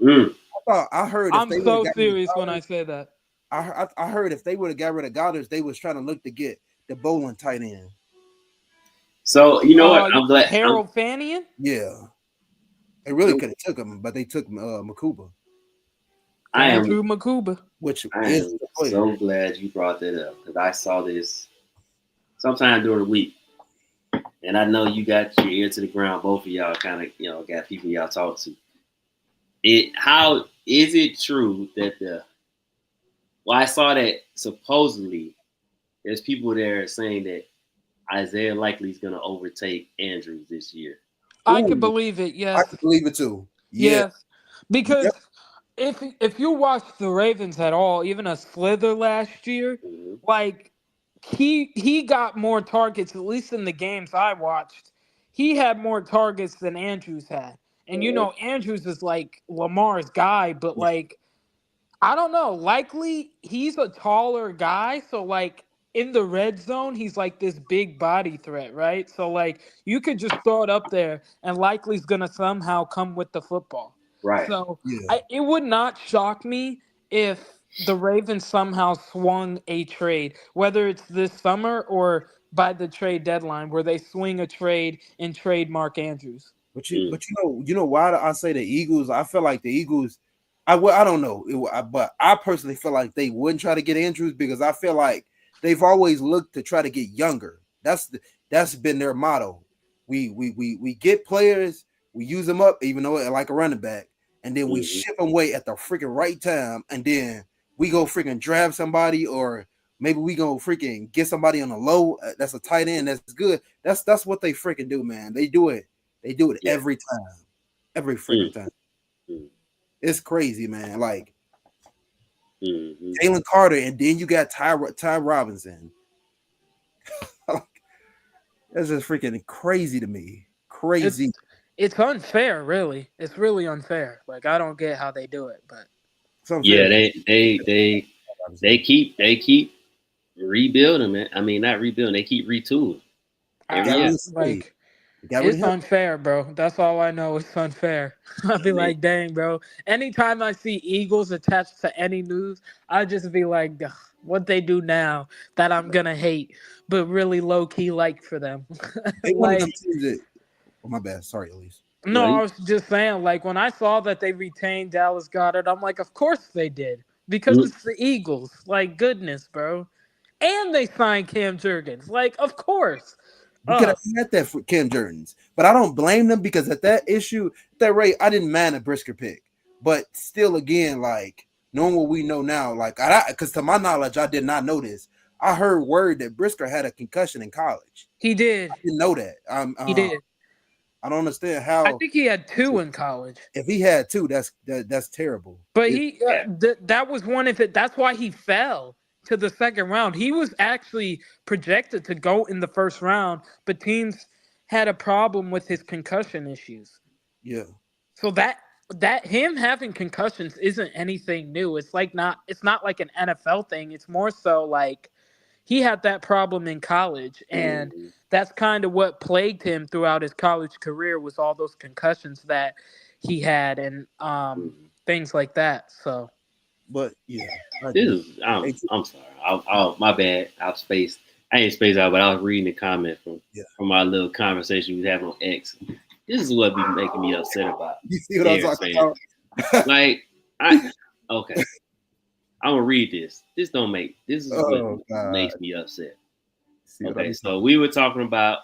I heard if I'm they so serious when I say that. I heard if they would have got rid of Goddard, they was trying to look to get the bowling tight end. So you know what? I'm glad Harold Fanian. Yeah, they really could have took him, but they took Makuba. Andrew Makuba. Which I am so glad you brought that up because I saw this sometime during the week, and I know you got your ear to the ground. Both of y'all kind of got people y'all talk to. How is it true that I saw that supposedly there's people there saying that Isaiah Likely is going to overtake Andrews this year. I could believe it. Yes, I could believe it too. Yes, because if you watch the Ravens at all, even a slither last year, like he got more targets. At least in the games I watched, he had more targets than Andrews had. And Andrews is like Lamar's guy, but like I don't know. Likely he's a taller guy, so like in the red zone, he's like this big body threat, right? So like you could just throw it up there, and Likely's gonna somehow come with the football. Right. So it would not shock me if the Ravens somehow swung a trade, whether it's this summer or by the trade deadline, where they swing a trade and trade Mark Andrews. But you know why I say the Eagles? I feel like the Eagles. I don't know, but I personally feel like they wouldn't try to get Andrews because I feel like they've always looked to try to get younger. That's been their motto. We get players, we use them up, even though like a running back, and then we ship them away at the freaking right time, and then we go freaking draft somebody, or maybe we go freaking get somebody on the low. That's a tight end. That's good. That's what they freaking do, man. They do it. They do it every time, every freaking time. It's crazy, man. Like Jalen Carter, and then you got Ty Robinson. That's just freaking crazy to me. Crazy. It's unfair, really. It's really unfair. Like I don't get how they do it, but they keep rebuilding it. I mean, not rebuilding. They keep retooling. It's unfair, bro. That's all I know. It's unfair. I'll be like, dang, bro. Anytime I see Eagles attached to any news, I just be like, what they do now that I'm gonna hate, but really low key like for them. Like, oh my bad. Sorry, Elise. No, I was just saying, like when I saw that they retained Dallas Goedert, I'm like, of course they did because it's the Eagles. Like, goodness, bro. And they signed Cam Jurgens. Like, of course. We could have had that for Cam Jurgens, but I don't blame them because at that rate, I didn't mind a Brisker pick. But still, again, like knowing what we know now, like because to my knowledge, I did not know this. I heard word that Brisker had a concussion in college. He did. I didn't know that. He did. I don't understand how. I think he had 2 in college. If he had 2, that's terrible. But that was one of it. That's why he fell to the second round. He was actually projected to go in the first round, but teams had a problem with his concussion issues. Yeah. So that him having concussions isn't anything new. It's not like an NFL thing. It's more so like he had that problem in college, and that's kind of what plagued him throughout his college career was all those concussions that he had and things like that. So but yeah, I'm sorry. My bad. I ain't spaced out, but I was reading the comment from our little conversation we was having on X. This is what be making me upset about. You see what I'm talking about? Like, okay. I'm gonna read this. This is what makes me upset. Okay, so we were talking about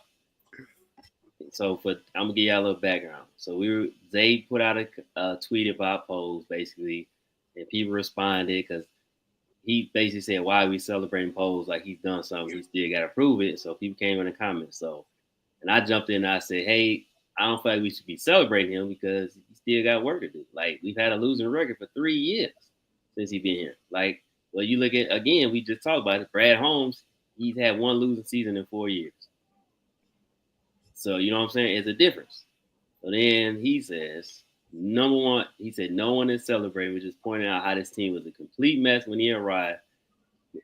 So I'm gonna give y'all a little background. So they put out a tweet about polls basically, and people responded because he basically said, "Why are we celebrating polls like he's done something? He still got to prove it." So people came in the comments. So and I jumped in and I said, "Hey, I don't feel like we should be celebrating him because he still got work to do. Like we've had a losing record for 3 years since he been here. Like, well, you look at again, we just talked about it. Brad Holmes, he's had one losing season in 4 years. So you know what I'm saying? It's a difference. So then he says, number one, he said no one is celebrating. We're just pointing out how this team was a complete mess when he arrived.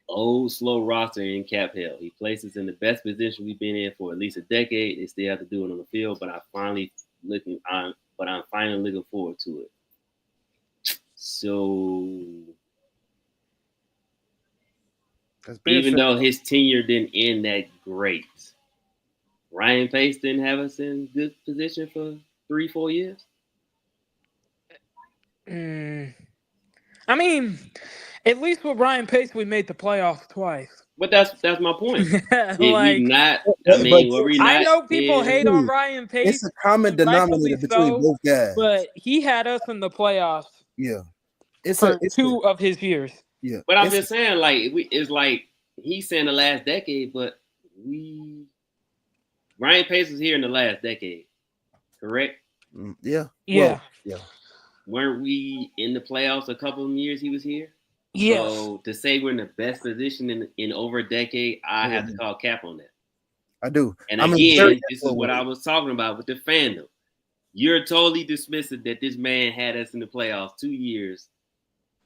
Old, slow roster in cap hell. He places in the best position we've been in for at least a decade. They still have to do it on the field, but I'm finally looking forward to it. So even though his tenure didn't end that great, Ryan Pace didn't have us in good position for 3-4 years. I mean, at least with Ryan Pace, we made the playoffs twice. But that's my point. Like, we not. I mean, were we not? I know people hate on Ryan Pace. It's a common denominator between both guys. But he had us in the playoffs. Yeah, it's two of his years. Yeah, but I'm just saying, like, it's like he's saying the last decade, but Ryan Pace was here in the last decade, correct? Yeah. Yeah. Well, yeah. Weren't we in the playoffs a couple of years he was here? Yes. So to say we're in the best position in over a decade, I have to call cap on that. I do. And again, this is what I was talking about with the fandom. You're totally dismissive that this man had us in the playoffs 2 years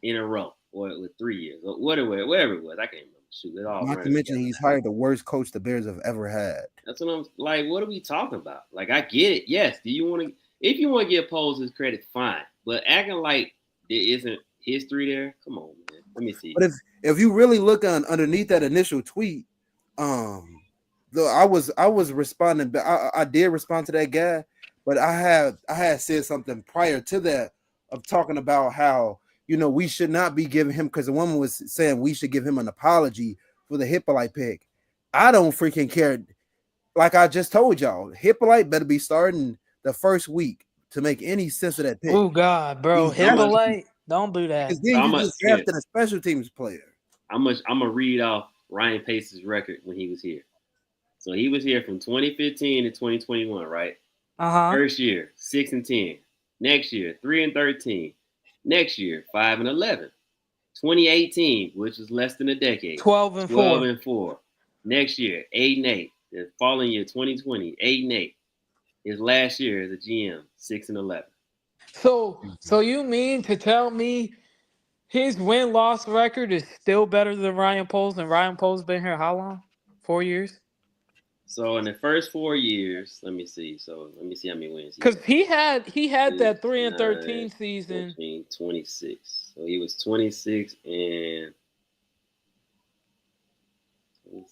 in a row, or with 3 years, or whatever it was. I can't remember. Shoot, it all. Not to mention he's hired the worst coach the Bears have ever had. That's what I'm like. What are we talking about? Like, I get it. Yes. Do you want to? If you want to give Poles his credit, fine. But acting like there isn't history there, come on, man. Let me see. But if you really look underneath that initial tweet, though I was responding, but I did respond to that guy, but I had said something prior to that of talking about how we should not be giving him, because the woman was saying we should give him an apology for the Hippolyte pick. I don't freaking care. Like I just told y'all, Hippolyte better be starting the first week to make any sense of that pick. Oh God, bro, Hippolyte, don't do that. Because then you just drafted a special teams player. I'm gonna read off Ryan Pace's record when he was here. So he was here from 2015 to 2021, right? First year, 6-10. Next year, 3-13. Next year, 5-11. 2018, which is less than a decade, 12-4. Next year, 8-8. The following year, 2020, 8-8. His last year as a GM, 6-11. So you mean to tell me his win-loss record is still better than Ryan Poles, and Ryan Poles been here how long? 4 years? So in the first 4 years, let me see. So let me see how many wins. Because he had that 3-13 season. 14, 26. So he was 26 and hold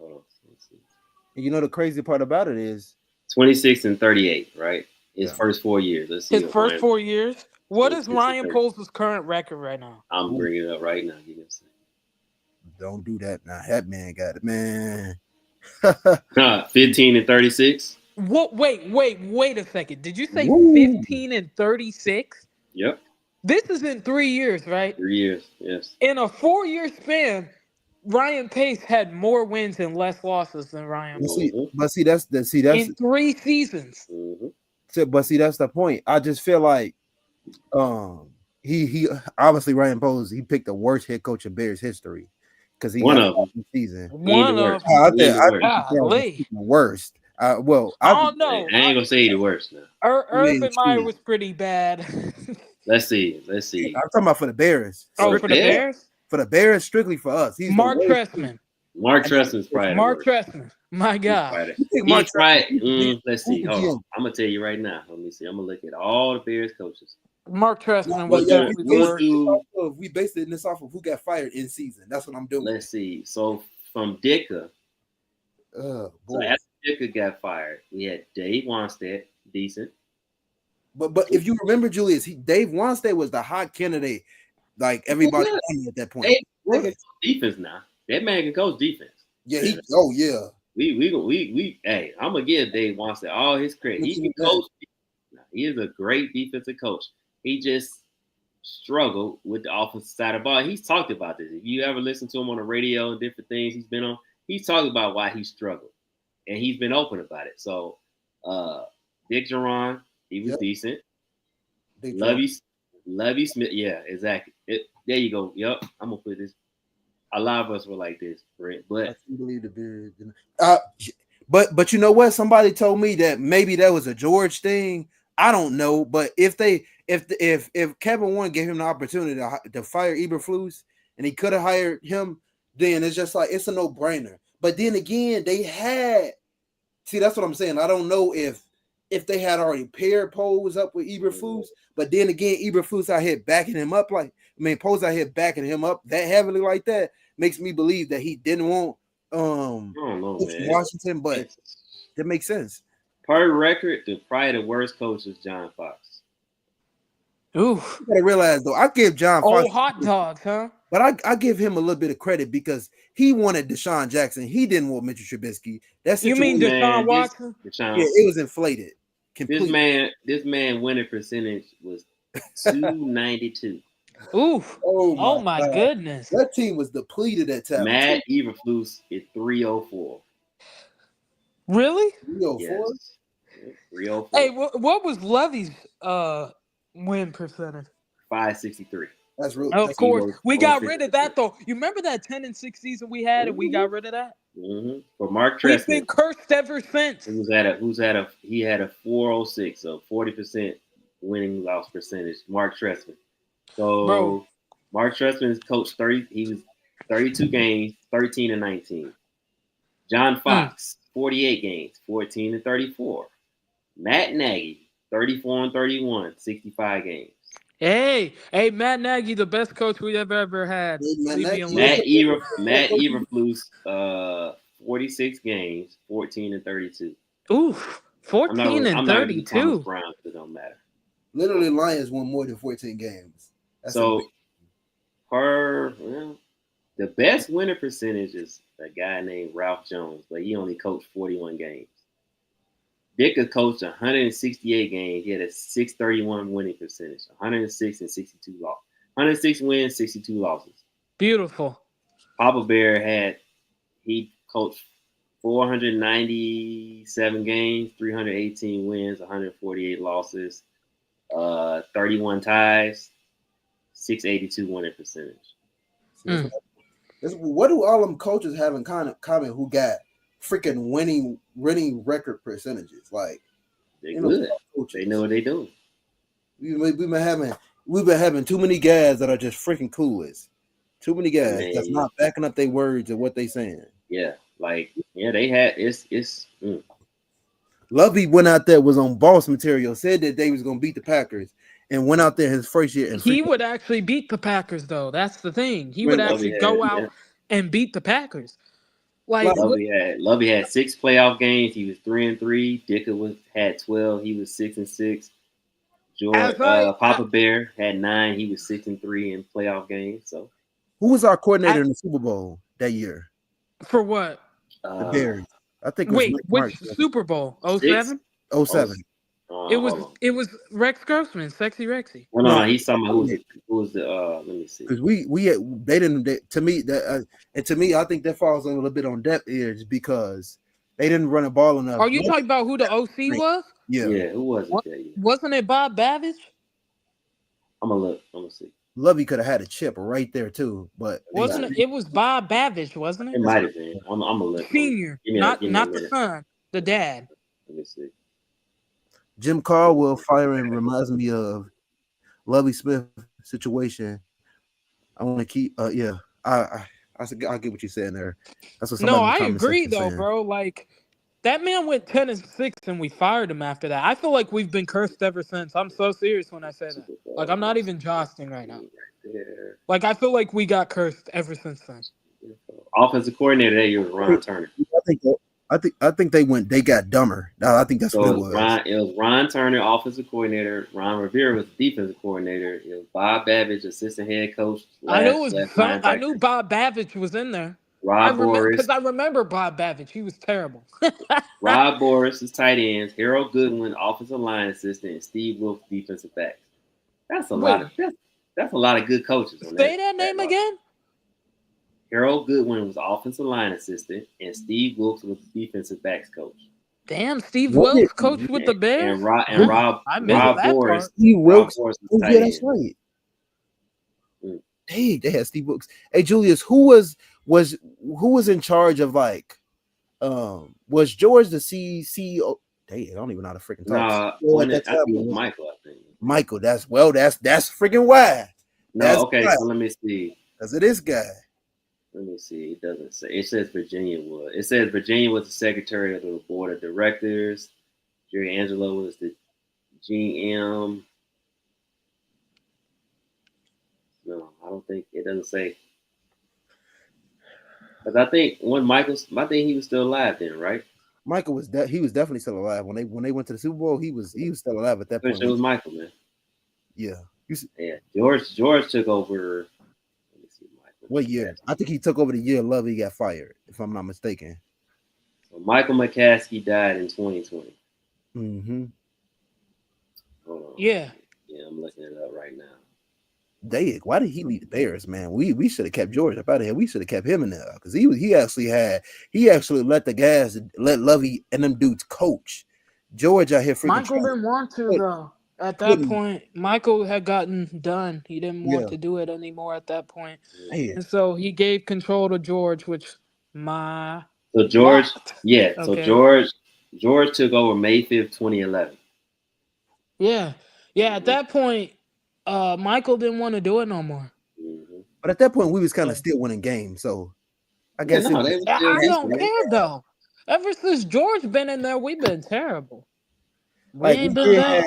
on, 26. And the crazy part about it is 26 and 38, right? His first 4 years. Let's see. His first 4 years. What is Ryan Poles' current record right now? I'm bringing it up right now. Give me a second. Don't do that now. That man got it, man. 15 and 36. What? Wait a second. Did you say 15 and 36? Yep. This is in 3 years, right? 3 years, yes. In a 4-year span, Ryan Pace had more wins and less losses than Ryan Poles. But that's in 3 seasons. But see, that's the point. I just feel like he obviously Ryan Poles, he picked the worst head coach in Bears history. Because he one of them. Season. One of them. I think the worst. I don't know. I ain't gonna say the worst now. Urban Meyer was pretty bad. Let's see. I'm talking about for the Bears. For the Bears? For the Bears, strictly for us. He's Mark Trestman. Mark Trestman's probably Mark Trestman. My God. Let's see. Hold on. I'm gonna tell you right now. Let me see. I'm gonna look at all the Bears coaches. Mark Trestman was definitely the worst. We based this off of who got fired in season. That's what I'm doing. Let's see. So from Ditka. So after Ditka got fired, we had Dave Wannstedt, decent. But if you remember, Julius, Dave Wannstedt was the hot candidate. Like everybody at that point. Defense now. That man can coach defense. Yeah. Hey, I'm gonna give Dave Wannstedt all his credit. He can coach. He is a great defensive coach. He just struggled with the offensive side of the ball. He's talked about this. If you ever listen to him on the radio and different things he's been on, he's talked about why he struggled, and he's been open about it. So, Dick Geron, he was decent. Lovey Smith, yeah, exactly. There you go. Yep, I'm gonna put this. A lot of us were like this, Brent. But I believe the Bears. But you know what? Somebody told me that maybe that was a George thing. I don't know, but if Kevin Warren gave him the opportunity to fire Eberflus and he could have hired him, then it's just like it's a no-brainer. But then again, that's what I'm saying. I don't know if they had already paired Poles up with Eberflus, but then again, Eberflus out here backing him up Poles out here backing him up that heavily like that makes me believe that he didn't want I don't know, man. Washington, but that makes sense. Per record, probably the worst coach is John Fox. Ooh. You gotta realize though, I give John Fox hot dogs, huh? But I give him a little bit of credit because he wanted Deshaun Jackson. He didn't want Mitchell Trubisky. You mean Deshaun Watson? Yeah, it was inflated. Completely. This man winning percentage was 292. Ooh. Oh my goodness. That team was depleted at times. Matt Eberflus is 304. Really? 304? Yes. 304. Hey, what was Levy's win percentage? 563. That's real. Of course. We got rid of that though. You remember that 10-6 season we had and we got rid of that? Mm-hmm. For Mark Trestman. We've been cursed ever since. He had a 406, so 40% winning loss percentage. Mark Trestman. So Bro. Mark Trestman's coached 30. He was 32 games, 13-19. John Fox, 48 games, 14-34. Matt Nagy, 34-31, 65 games. Hey, Matt Nagy, the best coach we ever had. Matt Eberflus, 46 games, 14-32. Ooh, 14 and 32. Thomas Brown, it don't matter. Literally, Lions won more than 14 games. That's the best winner percentage is a guy named Ralph Jones, but he only coached 41 games. Dicker coached 168 games. He had a 631 winning percentage, 106 and 62 losses. 106 wins, 62 losses. Beautiful. Papa Bear he coached 497 games, 318 wins, 148 losses, 31 ties, 682 winning percentage. What do all them coaches have in common who got freaking winning record percentages? Like they're good. They know what they do. We've been having too many guys that are just freaking clueless. Too many guys that's not backing up their words and what they saying. Yeah, they had it's. Lovey went out there, was on boss material, said that they was gonna beat the Packers, and went out there his first year. And he would actually beat the Packers, though. That's the thing. He would actually go out and beat the Packers. Like Lovey had 6 playoff games. He was 3-3. Dicker had 12. He was 6-6. Papa Bear had 9. He was 6-3 in playoff games. So, who was our coordinator in the Super Bowl that year? For what? The Bears. I think. Which Super Bowl? 07? 07. It was Rex Grossman, Sexy Rexy. No, he's talking about who was the let me see. Because to me, I think that falls a little bit on deaf ears because they didn't run the ball enough. Are you talking about who the OC was? Yeah. Who was it? Wasn't it Bob Babbage? I'm gonna look. I'm gonna see. Lovey could have had a chip right there too, but wasn't it? It was Bob Babbage, wasn't it? It might have been. I'm gonna look. Senior, not the son, the dad. Let me see. Jim Caldwell firing reminds me of Lovey Smith situation. I want to keep. I get what you're saying there. That's what. No, I agree though, bro. Like that man went 10-6, and we fired him after that. I feel like we've been cursed ever since. I'm so serious when I say that. Like I'm not even joshing right now. Like I feel like we got cursed ever since then. Offensive coordinator that year was Ron Turner. I think they got dumber. I think that's what it was. It was Ron Turner, offensive coordinator. Ron Rivera was defensive coordinator. It was Bob Babbage, assistant head coach. I knew Bob Babbage was in there. Rob Boris. I remember Bob Babbage. He was terrible. Rob Boris is tight ends. Harold Goodwin, offensive line assistant, and Steve Wilkes, defensive backs. That's a lot Wait, of that's a lot of good coaches on say that. that name again. Harold Goodwin was offensive line assistant, and Steve Wilkes was defensive backs coach. Damn, Steve Was Wilkes it? coached with the Bears. And I missed Yeah. Rob that Boris. part. Steve Rob Wilkes. Boris was Oh tight yeah, that's end. right. Mm. Dang, they had Steve Wilkes. Hey, Julius, who was in charge of was George the CEO? Dang, I don't even know how to freaking talk. Nah, At that I think it time, was Michael. I think. Michael. That's freaking why. No, That's okay. why. So let me see. Because of this guy. Let me see. It doesn't say. It says Virginia was. It says Virginia was the secretary of the board of directors. Jerry Angelo was the GM. No, I don't think it doesn't say. Because I think I think he was still alive then, right? Michael was he was definitely still alive when they went to the Super Bowl. He was still alive at that point. It was Michael, man. Yeah. Yeah, George took over. Let me see, Michael. What year? I think he took over the year Lovey got fired, if I'm not mistaken. So Michael McCaskey died in 2020. Mm-hmm. Hold on. Yeah. Yeah, I'm looking it up right now. Why did he leave the Bears, man? We should have kept George up out of here. We should have kept him in there because he actually let Lovey and them dudes coach. George out here freaking. Michael didn't want to though. At that point, Michael had gotten done. He didn't want to do it anymore at that point. Man. And so he gave control to George, which my So George, what? yeah. Okay. So George took over May 5th, 2011. Yeah. At that point, Michael didn't want to do it no more. Mm-hmm. But at that point, we was kind of still winning games, so I guess I don't care though. Ever since George been in there, we've been terrible. We ain't been that.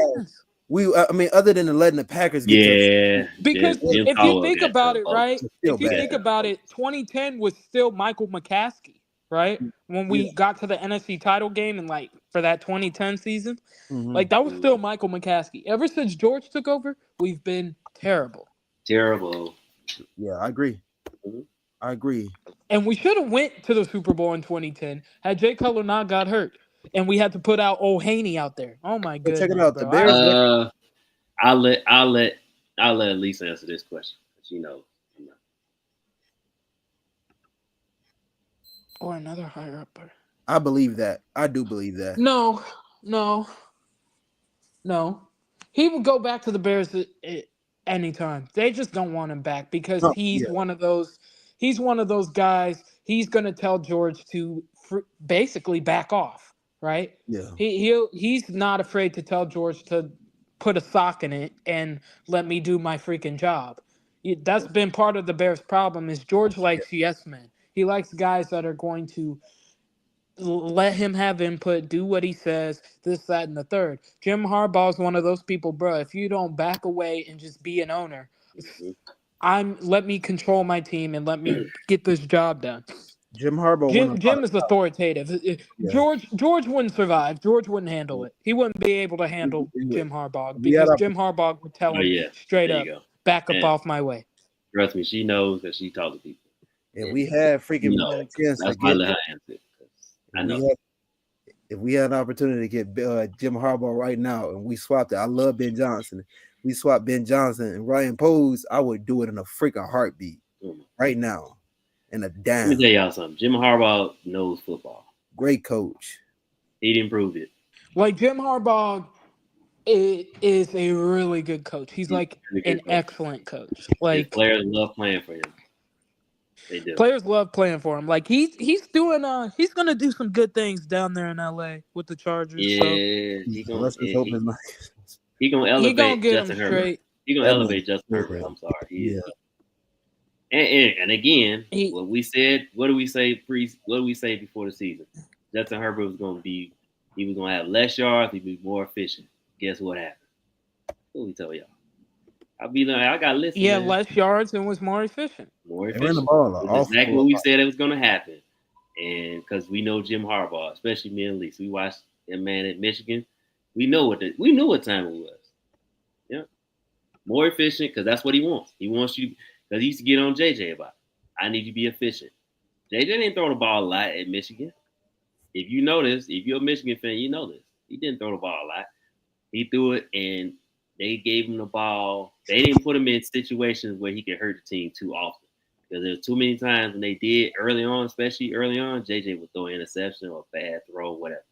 Other than letting the Packers get because if you think about it, right? If you think about it, 2010 was still Michael McCaskey, right? When we got to the NFC title game and for that 2010 season, that was still Michael McCaskey. Ever since George took over, we've been terrible. Terrible. Yeah, I agree. I agree. And we should have went to the Super Bowl in 2010 had Jay Cutler not got hurt, and we had to put out old Haney out there. Oh my goodness! Check it out. The Bears. I'll let Lisa answer this question. She knows. Or another higher up. I believe that. I do believe that. No. He would go back to the Bears anytime. They just don't want him back because he's one of those. He's one of those guys. He's gonna tell George to basically back off, right? Yeah. He's not afraid to tell George to put a sock in it and let me do my freaking job. That's been part of the Bears' problem. Is George likes yes men. He likes guys that are going to let him have input, do what he says, this, that, and the third. Jim Harbaugh is one of those people, bro. If you don't back away and just be an owner, let me control my team and let me get this job done. Jim Harbaugh. Jim is authoritative. George wouldn't survive. George wouldn't handle it. He wouldn't be able to handle Jim Harbaugh because Jim Harbaugh would tell him straight up, back up off my way. Trust me, she knows that she talks to people. And we had freaking chance to get. Let her answer. I know. If we had an opportunity to get Jim Harbaugh right now and we swapped it, I love Ben Johnson. We swapped Ben Johnson and Ryan Poles, I would do it in a freaking heartbeat right now. In a dime. Let me tell y'all something. Jim Harbaugh knows football. Great coach. He didn't prove it. Jim Harbaugh is a really good coach. He's an excellent coach. His players love playing for him. They do. Players love playing for him. He's doing he's gonna do some good things down there in LA with the Chargers. Yeah, he gonna elevate Justin Herbert. He gonna elevate Justin Herbert. I'm sorry. He is. And again, what we said. What do we say before the season? Justin Herbert was gonna be. He was gonna have less yards. He'd be more efficient. Guess what happened? What we tell y'all? I got listened. Yeah, less yards and was more efficient. More efficient. The ball that's exactly what we said it was going to happen. And because we know Jim Harbaugh, especially me and Lisa, we watched that man at Michigan. We knew what time it was. Yeah, more efficient because that's what he wants. He wants you because he used to get on JJ about it. I need you to be efficient. JJ didn't throw the ball a lot at Michigan. If you notice, if you're a Michigan fan, you know this. He didn't throw the ball a lot. He threw it, and they gave him the ball. They didn't put him in situations where he could hurt the team too often. Because there's too many times when they did early on, especially early on, JJ would throw an interception or a bad throw, whatever.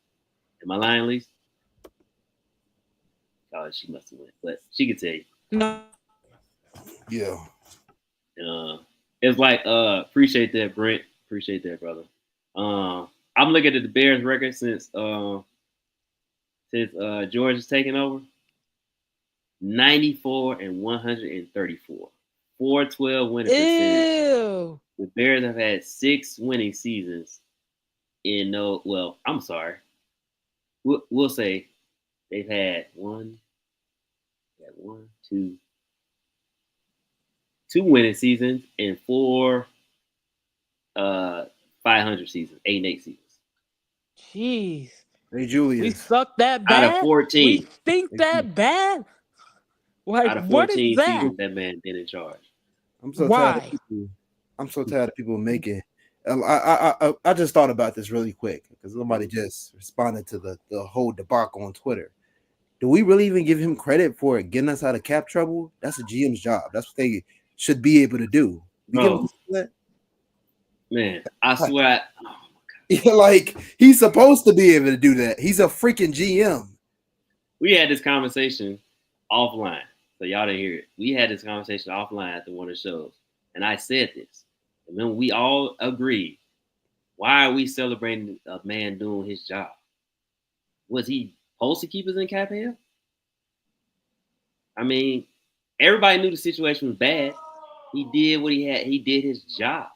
Am I lying, Lisa? Oh, she must have went, but she could tell you. No. Yeah. It's like appreciate that, Brent. Appreciate that, brother. I'm looking at the Bears record since George has taken over. 94 and 134. 412 winning percentage. Ew. The Bears have had 6 winning seasons in I'm sorry. We'll say they've had two winning seasons and 4 500 seasons, 8 and 8 seasons. Jeez. Hey, Julius. We suck that bad? Out of 14. We stink that bad? Like, out of 14 what is that? seasons, that man been in charge. I'm so Why? tired of people. I'm so tired of people making. I just thought about this really quick because somebody just responded to the whole debacle on Twitter. Do we really even give him credit for getting us out of cap trouble? That's a GM's job. That's what they should be able to do. We give him that? Man, I swear. Yeah, like he's supposed to be able to do that. He's a freaking GM. We had this conversation offline, so y'all didn't hear it. We had this conversation offline after one of the shows, and I said this. And then we all agreed. Why are we celebrating a man doing his job? Was he supposed to keep us in cap hell? I mean, everybody knew the situation was bad. He did what he had. He did his job.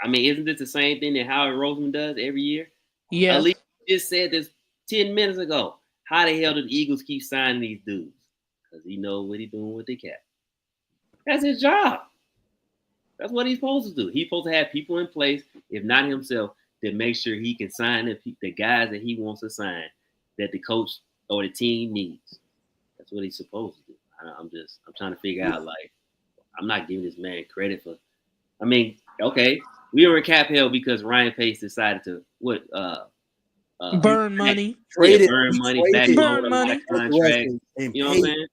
I mean, isn't this the same thing that Howard Roseman does every year? Yes. At least just said this 10 minutes ago. How the hell do the Eagles keep signing these dudes? Because he knows what he's doing with the cap. That's his job. That's what he's supposed to do. He's supposed to have people in place, if not himself, to make sure he can sign the guys that he wants to sign, that the coach or the team needs. That's what he's supposed to do. I'm trying to figure out, like, I'm not giving this man credit for. I mean, okay, we were in cap hell because Ryan Pace decided to burn money. Burn money, back money. contract. You know what I'm saying?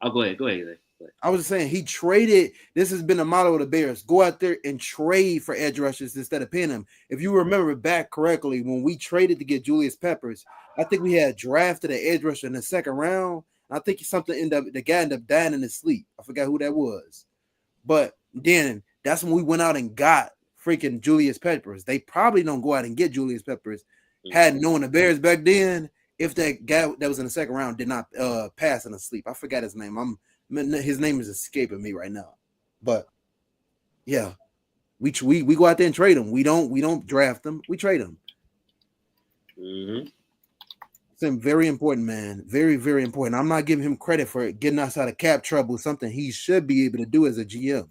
Oh, go ahead. I was saying he traded. This has been a motto of the Bears: go out there and trade for edge rushers instead of paying them. If you remember back correctly, when we traded to get Julius Peppers, I think we had drafted an edge rusher in the second round. I think the guy ended up dying in his sleep. I forgot who that was, but then that's when we went out and got freaking Julius Peppers. They probably don't go out and get Julius Peppers. Had known the Bears back then, if that guy that was in the second round did not pass in his sleep. I forgot his name. His name is escaping me right now. But yeah, we go out there and trade him. We don't draft them. We trade him. Mm-hmm. It's very important, man. Very, very important. I'm not giving him credit for getting us out of cap trouble. Something he should be able to do as a GM.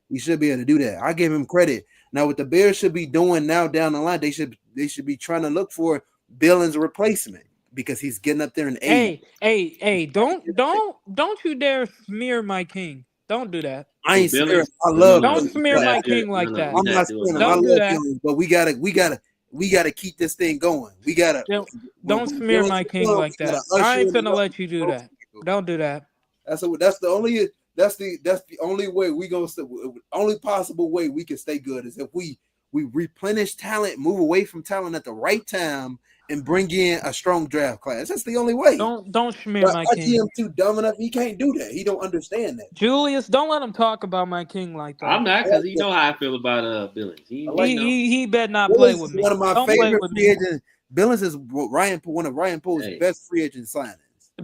He should be able to do that. I give him credit. Now, what the Bears should be doing now down the line, they should be trying to look for Billings' replacement because he's getting up there in age. Hey! Don't you dare smear my king. Don't do that. I ain't smearing. I love. Don't smear my king like that. I'm not smearing him. I love Billings, but we gotta keep this thing going. We gotta. Don't smear my king like that. I ain't gonna let you do that. Don't do that. That's the only way we gonna only possible way we can stay good is if we replenish talent, move away from talent at the right time, and bring in a strong draft class. That's the only way. Don't smear my king. GM too dumb enough. He can't do that. He don't understand that. Julius, don't let him talk about my king like that. I'm not, because you know how I feel about Billings. He better not play with me. One of my favorite free agents. Billings is one of Ryan Pohl's best free agent signings.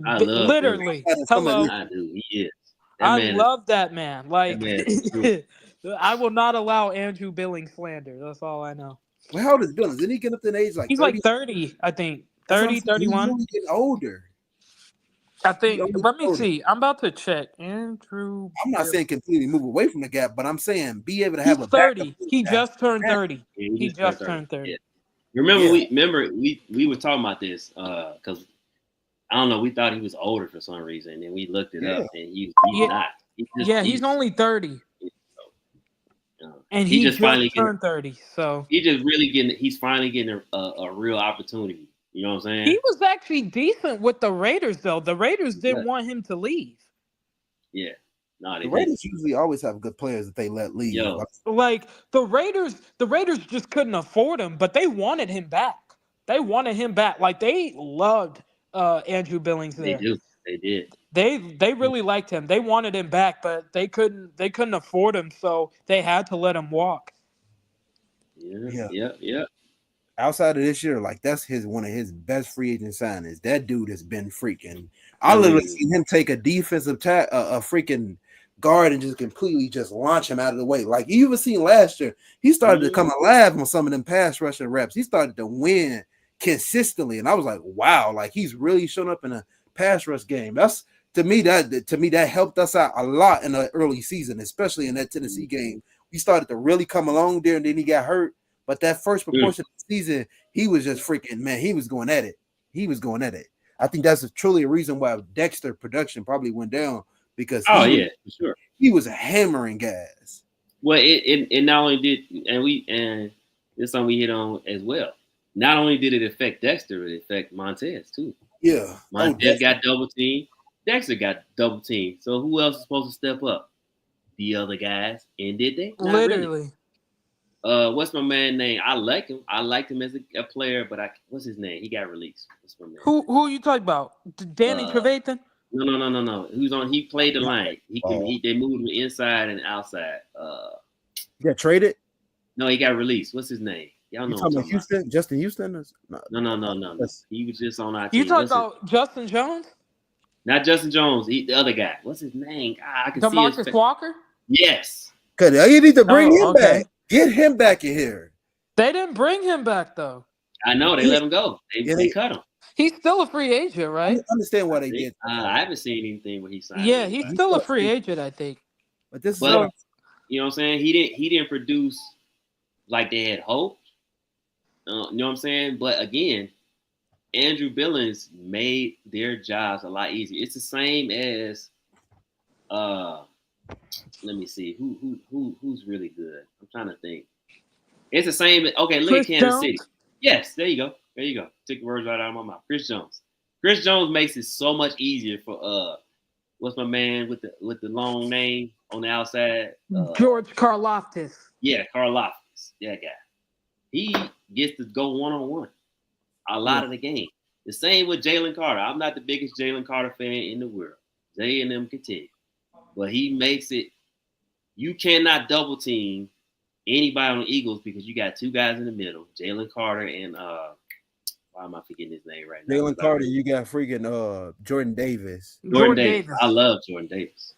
I love literally. Hello. I do. He is. I love that man. Like, I will not allow Andrew Billings slander. That's all I know. Well, how old is Billings? Didn't he get up to an age like he's 30? like 30, I think. 30, 31. He's getting older. I think. Let me see. I'm about to check. Andrew. I'm not saying completely move away from the gap, but I'm saying be able to have a 30. He just turned 30. He just turned 30. Yeah. Remember we were talking about this because I don't know, we thought he was older for some reason, and then we looked it up, and he's not. He's only 30. And He he just just finally getting. turned 30, so He just really getting. He's finally getting a real opportunity. You know what I'm he saying? was actually decent with the Raiders, though. The Raiders Yeah. didn't want him to leave. Yeah. No, The they didn't. Raiders usually always have good players that they let leave. Yo. Like the Raiders just couldn't afford him, but they wanted him back. They wanted him back. Like they loved Andrew Billings They there. do. They did. They really liked him. They wanted him back, but they couldn't afford him, so they had to let him walk. Yeah. Yeah. Yeah. Yeah. Outside of this year, like that's one of his best free agent signings. That dude has been freaking. I Killing literally it. seen him take a defensive a freaking guard and just completely just launch him out of the way. Like you even seen last year, he started to come alive on some of them pass rushing reps. He started to win consistently, and I was like, wow, like he's really shown up in a pass rush game. That's to me that helped us out a lot in the early season, especially in that Tennessee game. We started to really come along there, and then he got hurt. But that first proportion of the season, he was just freaking, man, he was going at it. He was going at it. I think that's truly a reason why Dexter production probably went down because Yeah, for sure. He was hammering guys. Well, it not only did, and it's something we hit on as well. Not only did it affect Dexter, it affected Montez too. Yeah. Montez got double teamed. Dexter got double teamed. So who else is supposed to step up? The other guys. And did they? Not Literally. really. What's my man name? I like him. I liked him as a player, but what's his name? He got released. What's my man? Who are you talking about? Danny Trevathan? No. He played the line. They moved him inside and outside. He got traded? No, he got released. What's his name? Y'all know. You talking about Houston? About. Justin Houston? No. He was just on our team. You talking about Justin Jones? Not Justin Jones. The other guy. What's his name? I can DeMarcus see his Walker? Yes. Cause you need to bring him back. Get him back in here. They didn't bring him back though. I know they let him go. They cut him. He's still a free agent, right? I understand why they did. I haven't seen anything where he signed. Yeah, he's still a free agent, I think. But you know what I'm saying? He didn't produce like they had hoped. You know what I'm saying? But again, Andrew Billings made their jobs a lot easier. It's the same as let me see who's really good. I'm trying to think. It's the same. Okay, look at Kansas City. Yes, there you go. Took the words right out of my mouth. Chris Jones. Chris Jones makes it so much easier for what's my man with the long name on the outside? George Karlaftis. Yeah, Karlaftis. That guy. He gets to go one-on-one a lot of the game. The same with Jalen Carter. I'm not the biggest Jalen Carter fan in the world. Jay and them continue. But he makes it. You cannot double team anybody on the Eagles because you got two guys in the middle, Jalen Carter and why am I forgetting his name right now? Jalen Carter, you got freaking Jordan Davis. Jordan Davis. I love Jordan Davis.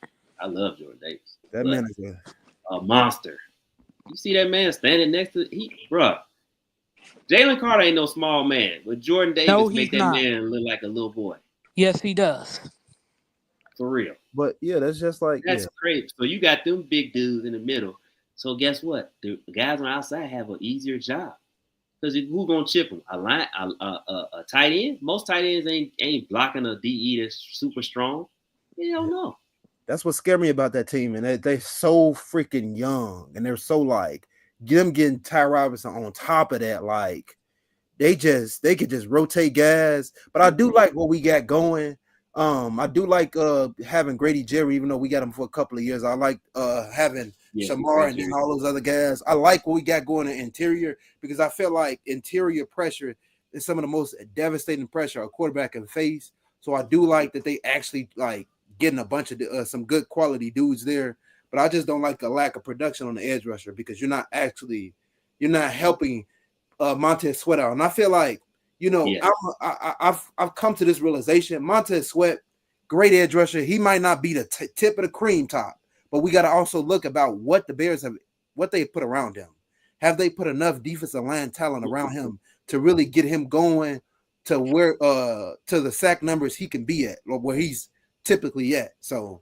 That man is a monster. You see that man standing next to bruh. Jalen Carter ain't no small man, but Jordan Davis make that man look like a little boy. Yes, he does. For real. But yeah, that's just like crazy. So you got them big dudes in the middle. So guess what? The guys on the outside have an easier job because who's gonna chip them? A tight end? Most tight ends ain't blocking a DE that's super strong. You don't know. That's what scared me about that team, and they're so freaking young, and they're so like them getting Ty Robinson on top of that, like they could just rotate guys. But I do like what we got going. I do like having Grady Jerry, even though we got him for a couple of years. I like having Shamar and then all those other guys. I like what we got going in interior because I feel like interior pressure is some of the most devastating pressure a quarterback can face. So I do like that they actually like getting a bunch of some good quality dudes there. But I just don't like the lack of production on the edge rusher because you're not helping Montez Sweat out. And I feel like, I've come to this realization. Montez Sweat, great edge rusher. He might not be the tip of the cream top, but we got to also look about what the Bears what they put around him. Have they put enough defensive line talent around him to really get him going to where to the sack numbers he can be at or where he's typically at? So,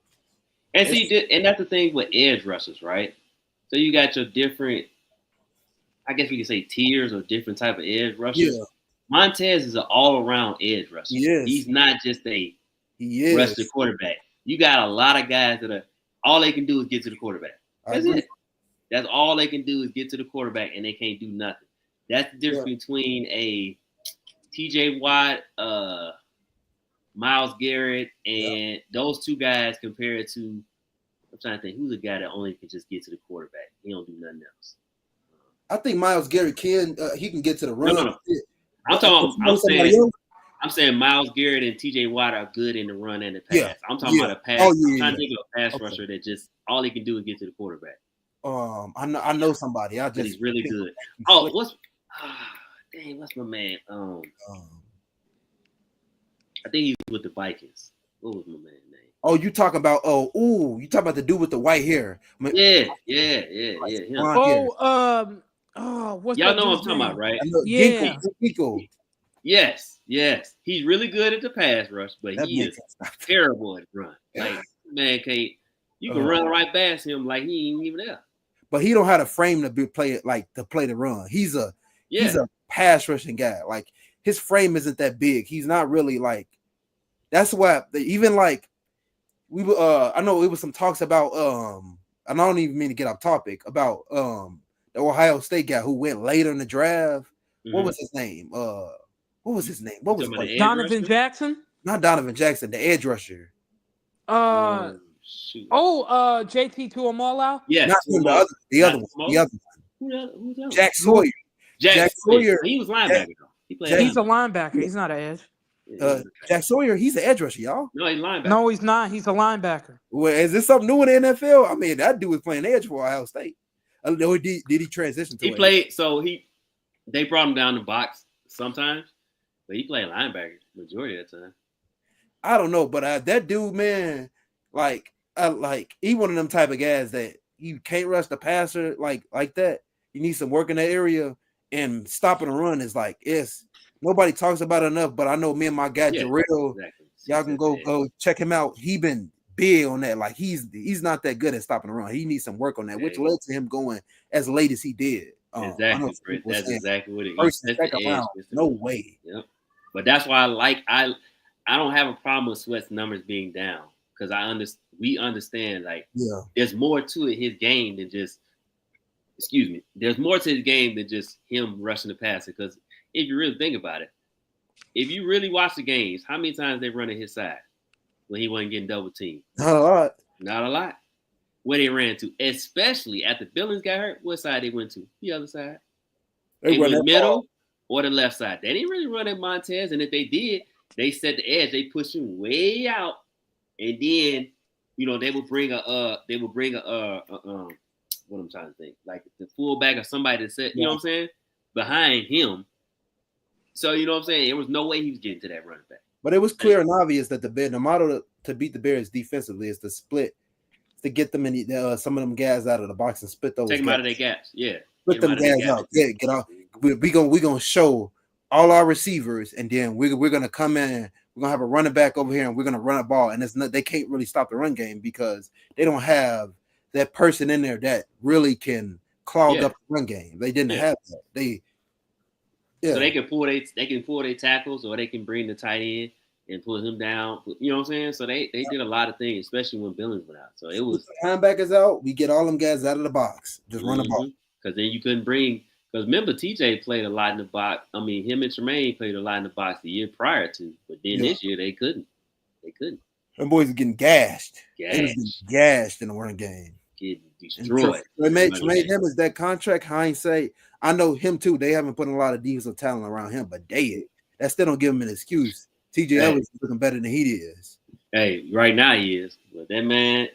and that's the thing with edge rushers, right? So you got your different, I guess we could say tiers or different type of edge rushers. Yeah. Montez is an all-around edge rusher. He's not just a rush the quarterback. You got a lot of guys that all they can do is get to the quarterback. That's it. That's all they can do is get to the quarterback, and they can't do nothing. That's the difference between a T.J. Watt, Myles Garrett, and those two guys compared to. I'm trying to think who's the guy that only can just get to the quarterback. He don't do nothing else. I think Myles Garrett can get to the run. No. I'm saying Myles Garrett and T.J. Watt are good in the run and the pass. Yeah. I'm talking about a pass. I'm trying to think of a pass rusher that just all he can do is get to the quarterback. I know somebody. He's really good. What's my man? I think he's with the Vikings. What was my man's name? Oh, you talking about? You talking about the dude with the white hair? Yeah. What's y'all that know what I'm dude's talking name? about, right? Yeah. Ginkle. Yes. He's really good at the pass rush, but he is terrible at run. Like, man, you can run right past him like he ain't even there. But he don't have a frame to play the run. He's a pass rushing guy. Like his frame isn't that big. He's not really like. That's why even like we I know it was some talks about and I don't even mean to get off topic about the Ohio State guy who went later in the draft. Mm-hmm. What was his name? What was his name? What was it? Donovan Jackson? Not Donovan Jackson, the edge rusher. JT Tuamoloau? Yes. Not the other one. Who's that? Jack Sawyer. Jack Sawyer. He was linebacker though. He's a linebacker. He's not an edge. Jack Sawyer, he's an edge rusher, y'all. No, he's linebacker. No, he's not. He's a linebacker. Well, is this something new in the NFL? I mean, that dude was playing edge for Ohio State. Did he transition to He played, so they brought him down the box sometimes, but he played linebacker majority of the time. I don't know, but that dude, man, like he one of them type of guys that you can't rush the passer like that. You need some work in that area, and stopping a run is like nobody talks about it enough. But I know me and my guy Jarrell, y'all can go check him out. He been big on that. Like he's not that good at stopping a run. He needs some work on that, which led to him going as late as he did. Exactly. That's exactly what it is. First and second round, no way. Yep. But that's why I don't have a problem with Sweat's numbers being down because we understand there's more to his game than just there's more to his game than just him rushing the passer. Because if you really think about it, if you really watch the games, how many times they run at his side when he wasn't getting double teamed? Not a lot. Not a lot. Where they ran to, especially after Billings got hurt, what side they went to? The other side. They went middle or the left side. They didn't really run at Montez, and if they did, they set the edge. They pushed him way out, and then they would bring a what I'm trying to think, like the fullback or somebody to set, what I'm saying, behind him. So you know what I'm saying? There was no way he was getting to that running back. But it was clear and obvious that the model to beat the Bears defensively is to split, to get them in some of them guys out of the box and split those. Take them out of their gaps. Yeah. Split them guys out. Yeah, get off. We're gonna show all our receivers, and then we're gonna come in. We're gonna have a running back over here, and we're gonna run a ball. And they can't really stop the run game because they don't have that person in there that really can clog up the run game. They didn't have that. So they can pull their tackles, or they can bring the tight end and pull him down. You know what I'm saying? So they did a lot of things, especially when Billings went out. So it was linebackers out. We get all them guys out of the box. Just run the ball. Because then you couldn't bring. Because remember, TJ played a lot in the box. I mean, him and Tremaine played a lot in the box the year prior to, but then this year they couldn't. Them boys are getting gashed. Gashed in the running game. Getting destroyed. Tremaine Edmonds, that contract, hindsight. I know him too. They haven't put a lot of defensive talent around him, but that still don't give him an excuse. TJ Edwards is looking better than he is. Hey, right now he is. But that man,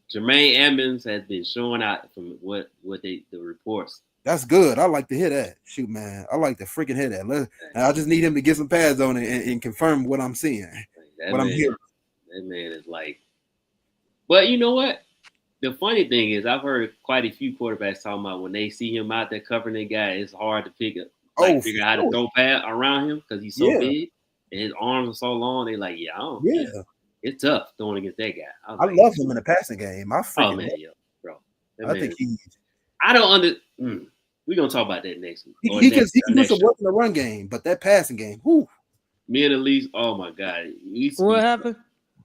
Jermaine Edmonds has been showing out from what the reports. That's good. I like to hear that. Shoot, man. I like to freaking hear that. I just need him to get some pads on it and confirm what I'm seeing. I'm hearing. That man is like. But you know what? The funny thing is, I've heard quite a few quarterbacks talking about when they see him out there covering their guy, it's hard to figure out how to throw pass around him because he's so big and his arms are so long. They're like, it's tough throwing against that guy. I love him in the passing game. Bro. I think he's. I don't we're gonna talk about that next week. He can do some work in the run game, but that passing game, whoo. Me and Elise, oh my God. What happened?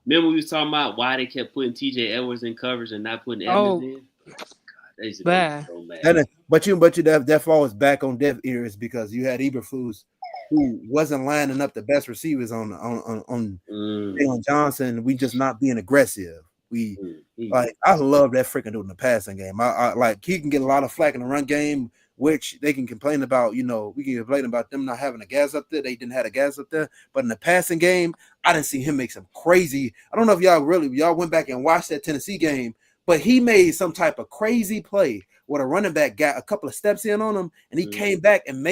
Remember we was talking about why they kept putting TJ Edwards in coverage and not putting Edmonds in? God They should be Bad. so mad. But that falls back on deaf ears because you had Eberflus who wasn't lining up the best receivers on Jalen Johnson. We just not being aggressive. I love that freaking dude in the passing game. I like he can get a lot of flack in the run game, which they can complain about. We can complain about them not having a gas up there. They didn't have a gas up there, but in the passing game, I didn't see him make some crazy. I don't know if y'all went back and watched that Tennessee game, but he made some type of crazy play where a running back got a couple of steps in on him, and he came back and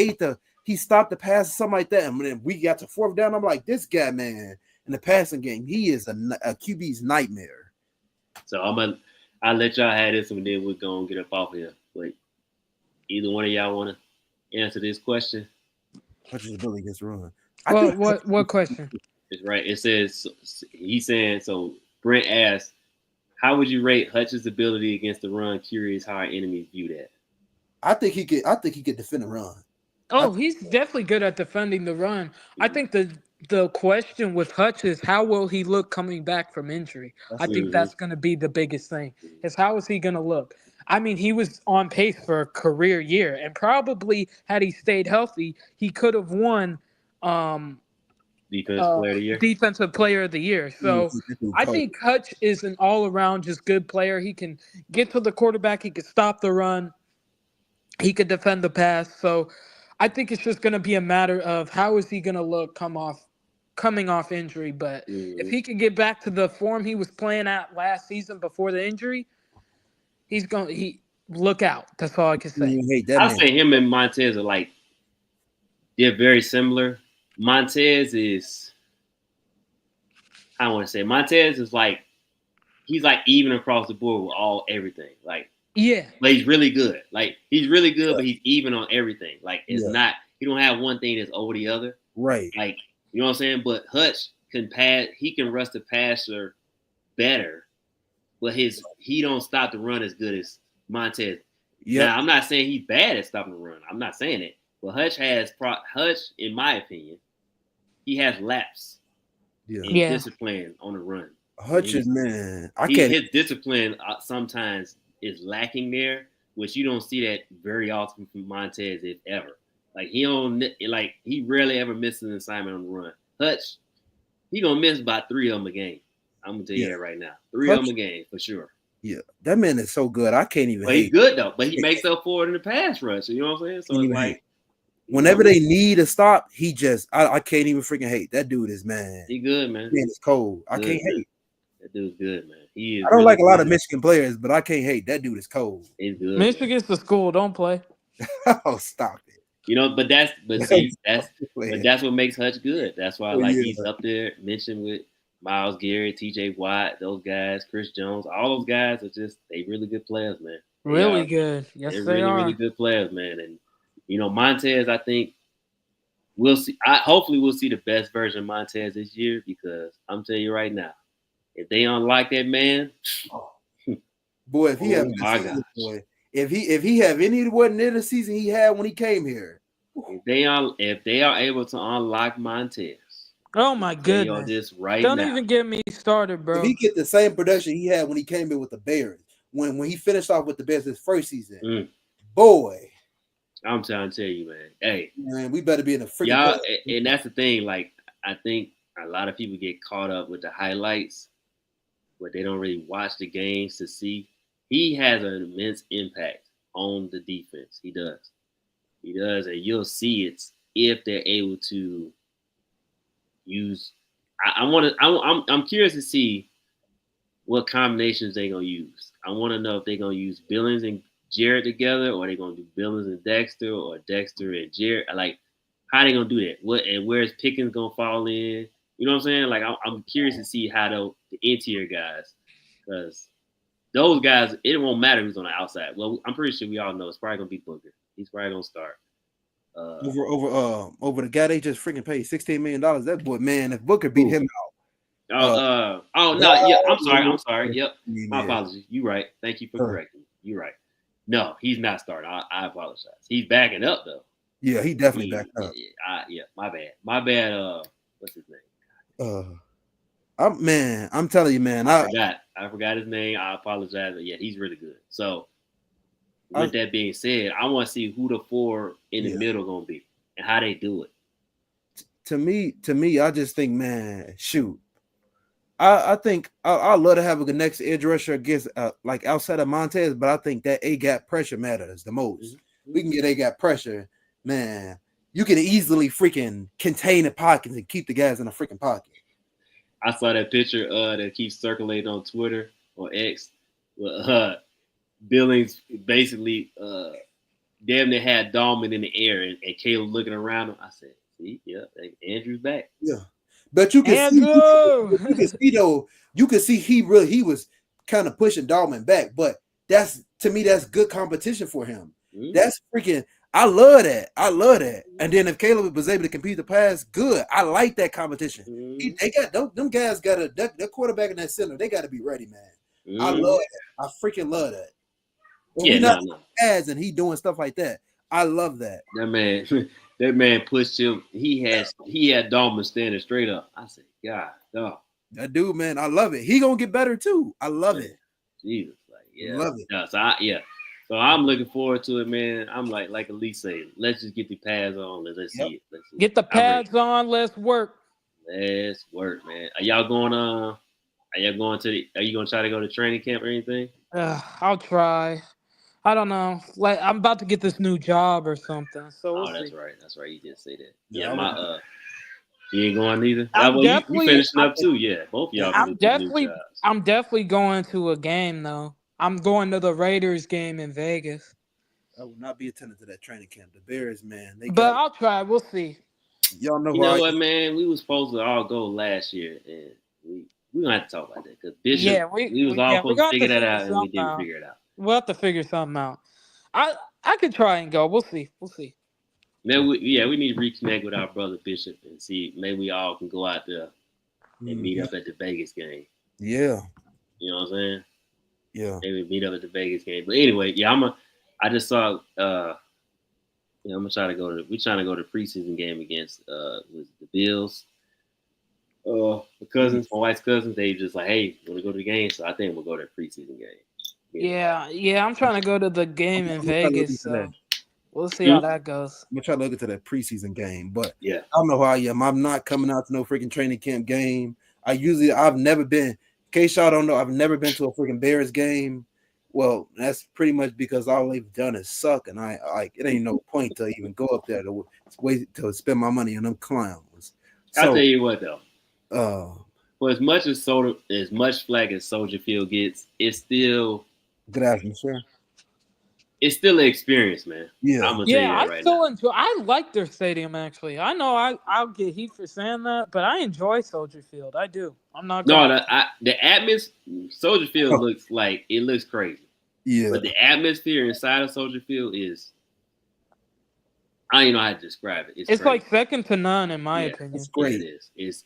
he stopped the pass or something like that. And then we got to fourth down. I'm like, this guy, man, in the passing game, he is a QB's nightmare. So I'll let y'all have this, and then we're gonna get up off here. But either one of y'all want to answer this question? Hutch's ability against run. What question? It's right. It says he's saying so. Brent asked, "How would you rate Hutch's ability against the run? Curious how our enemies view that." I think he could defend the run. Oh, he's definitely good at defending the run. I think the question with Hutch is how will he look coming back from injury? I think that's going to be the biggest thing. Is how is he going to look? I mean, he was on pace for a career year, and probably had he stayed healthy, he could have won Defensive Player of the Year. So I think Hutch is an all-around just good player. He can get to the quarterback. He can stop the run. He could defend the pass. So I think it's just going to be a matter of how is he going to look coming off injury. But if he could get back to the form he was playing at last season before the injury, look out. That's all I can say. I'll say him and Montez are they're very similar. Montez is, I want to say, Montez is he's even across the board with everything. Yeah. But he's really good. He's really good, but he's even on everything. It's not, he don't have one thing that's over the other. Right. You know what I'm saying? But Hutch can pass, he can rush the passer better, but he don't stop the run as good as Montez. Yeah. Now, I'm not saying he's bad at stopping the run. I'm not saying it. But Hutch, in my opinion, he has lapse in discipline on the run. Hutch is, man, his discipline sometimes is lacking there, which you don't see that very often from Montez, if ever. He rarely ever misses an assignment on the run. Hutch, he gonna miss about 3 of them a game. I'm gonna tell you that right now. 3 of them a game for sure. Yeah, that man is so good. I can't even. But he's good though. But he makes up for it in the pass rush. You know what I'm saying? So it's whenever they need a stop, he just I can't even freaking hate. That dude is, man. He good, man. Man, it's cold. I can't hate. That dude's good, man. He is. I don't like a lot of Michigan players, but I can't hate. That dude is cold. He's good. Michigan's the school. Don't play. Oh, stop it. That's what makes Hutch good. That's why he's up there mentioned with Myles Garrett, TJ Watt, those guys, Chris Jones, all those guys are they really good players, man. Really good. Yes, they really, are. Really good players, man. And Montez, I think we'll see. Hopefully, we'll see the best version of Montez this year because I'm telling you right now, if they unlock that man, boy, if he if he have any what near the season he had when he came here, if they are able to unlock Montez, oh my goodness, don't even get me started, bro. If he get the same production he had when he came in with the Bears, when he finished off with the Bears his first season, boy. I'm trying to tell you, man. Hey, man, we better be in the freaking. Y'all, and that's the thing. I think a lot of people get caught up with the highlights, but they don't really watch the games to see. He has an immense impact on the defense. He does, and you'll see it if they're able to use. I'm curious to see what combinations they're gonna use. I want to know if they're gonna use Billings and Jarrett together, or they gonna do Billings and Dexter, or Dexter and Jarrett. How they gonna do that? Where's Pickens gonna fall in? You know what I'm saying? I'm curious to see how the interior guys, because those guys, it won't matter who's on the outside. Well, I'm pretty sure we all know it's probably gonna be Booker. He's probably gonna start. Over the guy they just freaking paid $16 million. That boy, man, if Booker beat him out. I'm sorry. Yep. My apologies. You right. Thank you for correcting me. You right. No, he's not starting. I apologize. He's backing up though. Yeah, he definitely backed up. Yeah, my bad. My bad. What's his name? I'm telling you, man. I forgot his name. I apologize. But yeah, he's really good. So with that being said, I want to see who the 4 in the middle gonna be and how they do it. To me, I just think, man, shoot. I think I'd love to have a next edge rusher against like outside of Montez, but I think that A gap pressure matters the most. We can get A gap pressure, man. You can easily freaking contain the pockets and keep the guys in the freaking pocket. I saw that picture that keeps circulating on Twitter or X. Billings basically damn near had Dahlman in the air and Caleb looking around him. I said, see, yeah, Andrew's back. Yeah. But you can see though, you can see he was kind of pushing Dahlman back, but that's to me that's good competition for him. Mm-hmm. That's freaking I love that. And then if Caleb was able to compete the pass, good. I like that competition. Mm-hmm. They got them guys got that quarterback in that center. They got to be ready, man. Mm-hmm. I love that. I freaking love that. When not pads and he doing stuff like that. I love that. That man pushed him. He had Dahlman standing straight up. I said, God, dog. That dude, man, I love it. He gonna get better too. I love it. Jesus, like yeah, love it. So I'm looking forward to it, man. I'm like Elise said, let's just get the pads on. Let's see it. Let's see get the pads on. Let's work. Let's work, man. Are y'all going? Are you gonna try to go to training camp or anything? I'll try. I don't know. Like I'm about to get this new job or something. So we'll that's see. right. That's right. You did say that. Yeah, you ain't going either. You finishing up too. Yeah, both of y'all. I'm definitely going to a game though. I'm going to the Raiders game in Vegas. I will not be attending to that training camp. The Bears, man. I'll try. We'll see. Y'all know. You know what, man? We was supposed to all go last year, and we don't have to talk about that because Bishop. Yeah, we was all supposed to figure that out, and we didn't figure it out. We'll have to figure something out. I could try and go. We'll see. Man, we need to reconnect with our brother Bishop and see maybe we all can go out there and meet up at the Vegas game. Yeah. You know what I'm saying? Yeah. Maybe meet up at the Vegas game. But anyway, I just saw we're trying to go to the preseason game against the Bills. My wife's cousins, they just like, hey, want to go to the game? So I think we'll go to the preseason game. Yeah, I'm trying to go to the game in Vegas, so we'll see how that goes. I'm gonna try to look into that preseason game, but yeah, I don't know how I am. I'm not coming out to no freaking training camp game. I've never been. In case y'all don't know, I've never been to a freaking Bears game. Well, that's pretty much because all they've done is suck, and I like it ain't no point to even go up there to wait to spend my money on them clowns. So, I'll tell you what though. For as much flack as Soldier Field gets, it's still good atmosphere. It's still an experience, man. Yeah, I'm gonna tell you that right now. I like their stadium actually. I know I'll get heat for saying that, but I enjoy Soldier Field. I do. I'm not. The atmosphere. Soldier Field looks crazy. Yeah, but the atmosphere inside of Soldier Field is. I don't even know how to describe it. It's like second to none in my opinion. It's great. It is.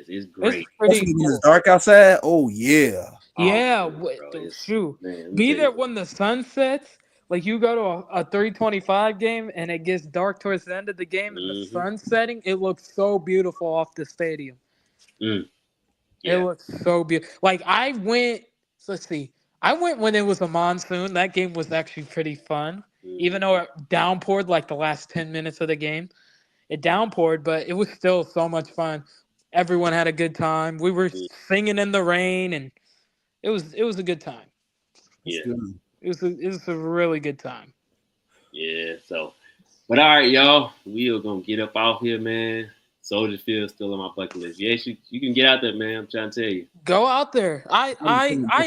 It's great. It's pretty cool. It's dark outside. Oh yeah. Yeah. Shoot. Be there when the sun sets. Like you go to a 325 game and it gets dark towards the end of the game and the sun's setting. It looks so beautiful off the stadium. Yeah. It looks so beautiful. Like I went. Let's see. I went when it was a monsoon. That game was actually pretty fun. Even though it downpoured like the last 10 minutes of the game. It downpoured, but it was still so much fun. Everyone had a good time. We were singing in the rain, and it was a good time. Yeah. It was a really good time. Yeah, so. But all right, y'all. We are going to get up off here, man. Soldier Field still on my bucket list. Yes, you can get out there, man. I'm trying to tell you. Go out there. I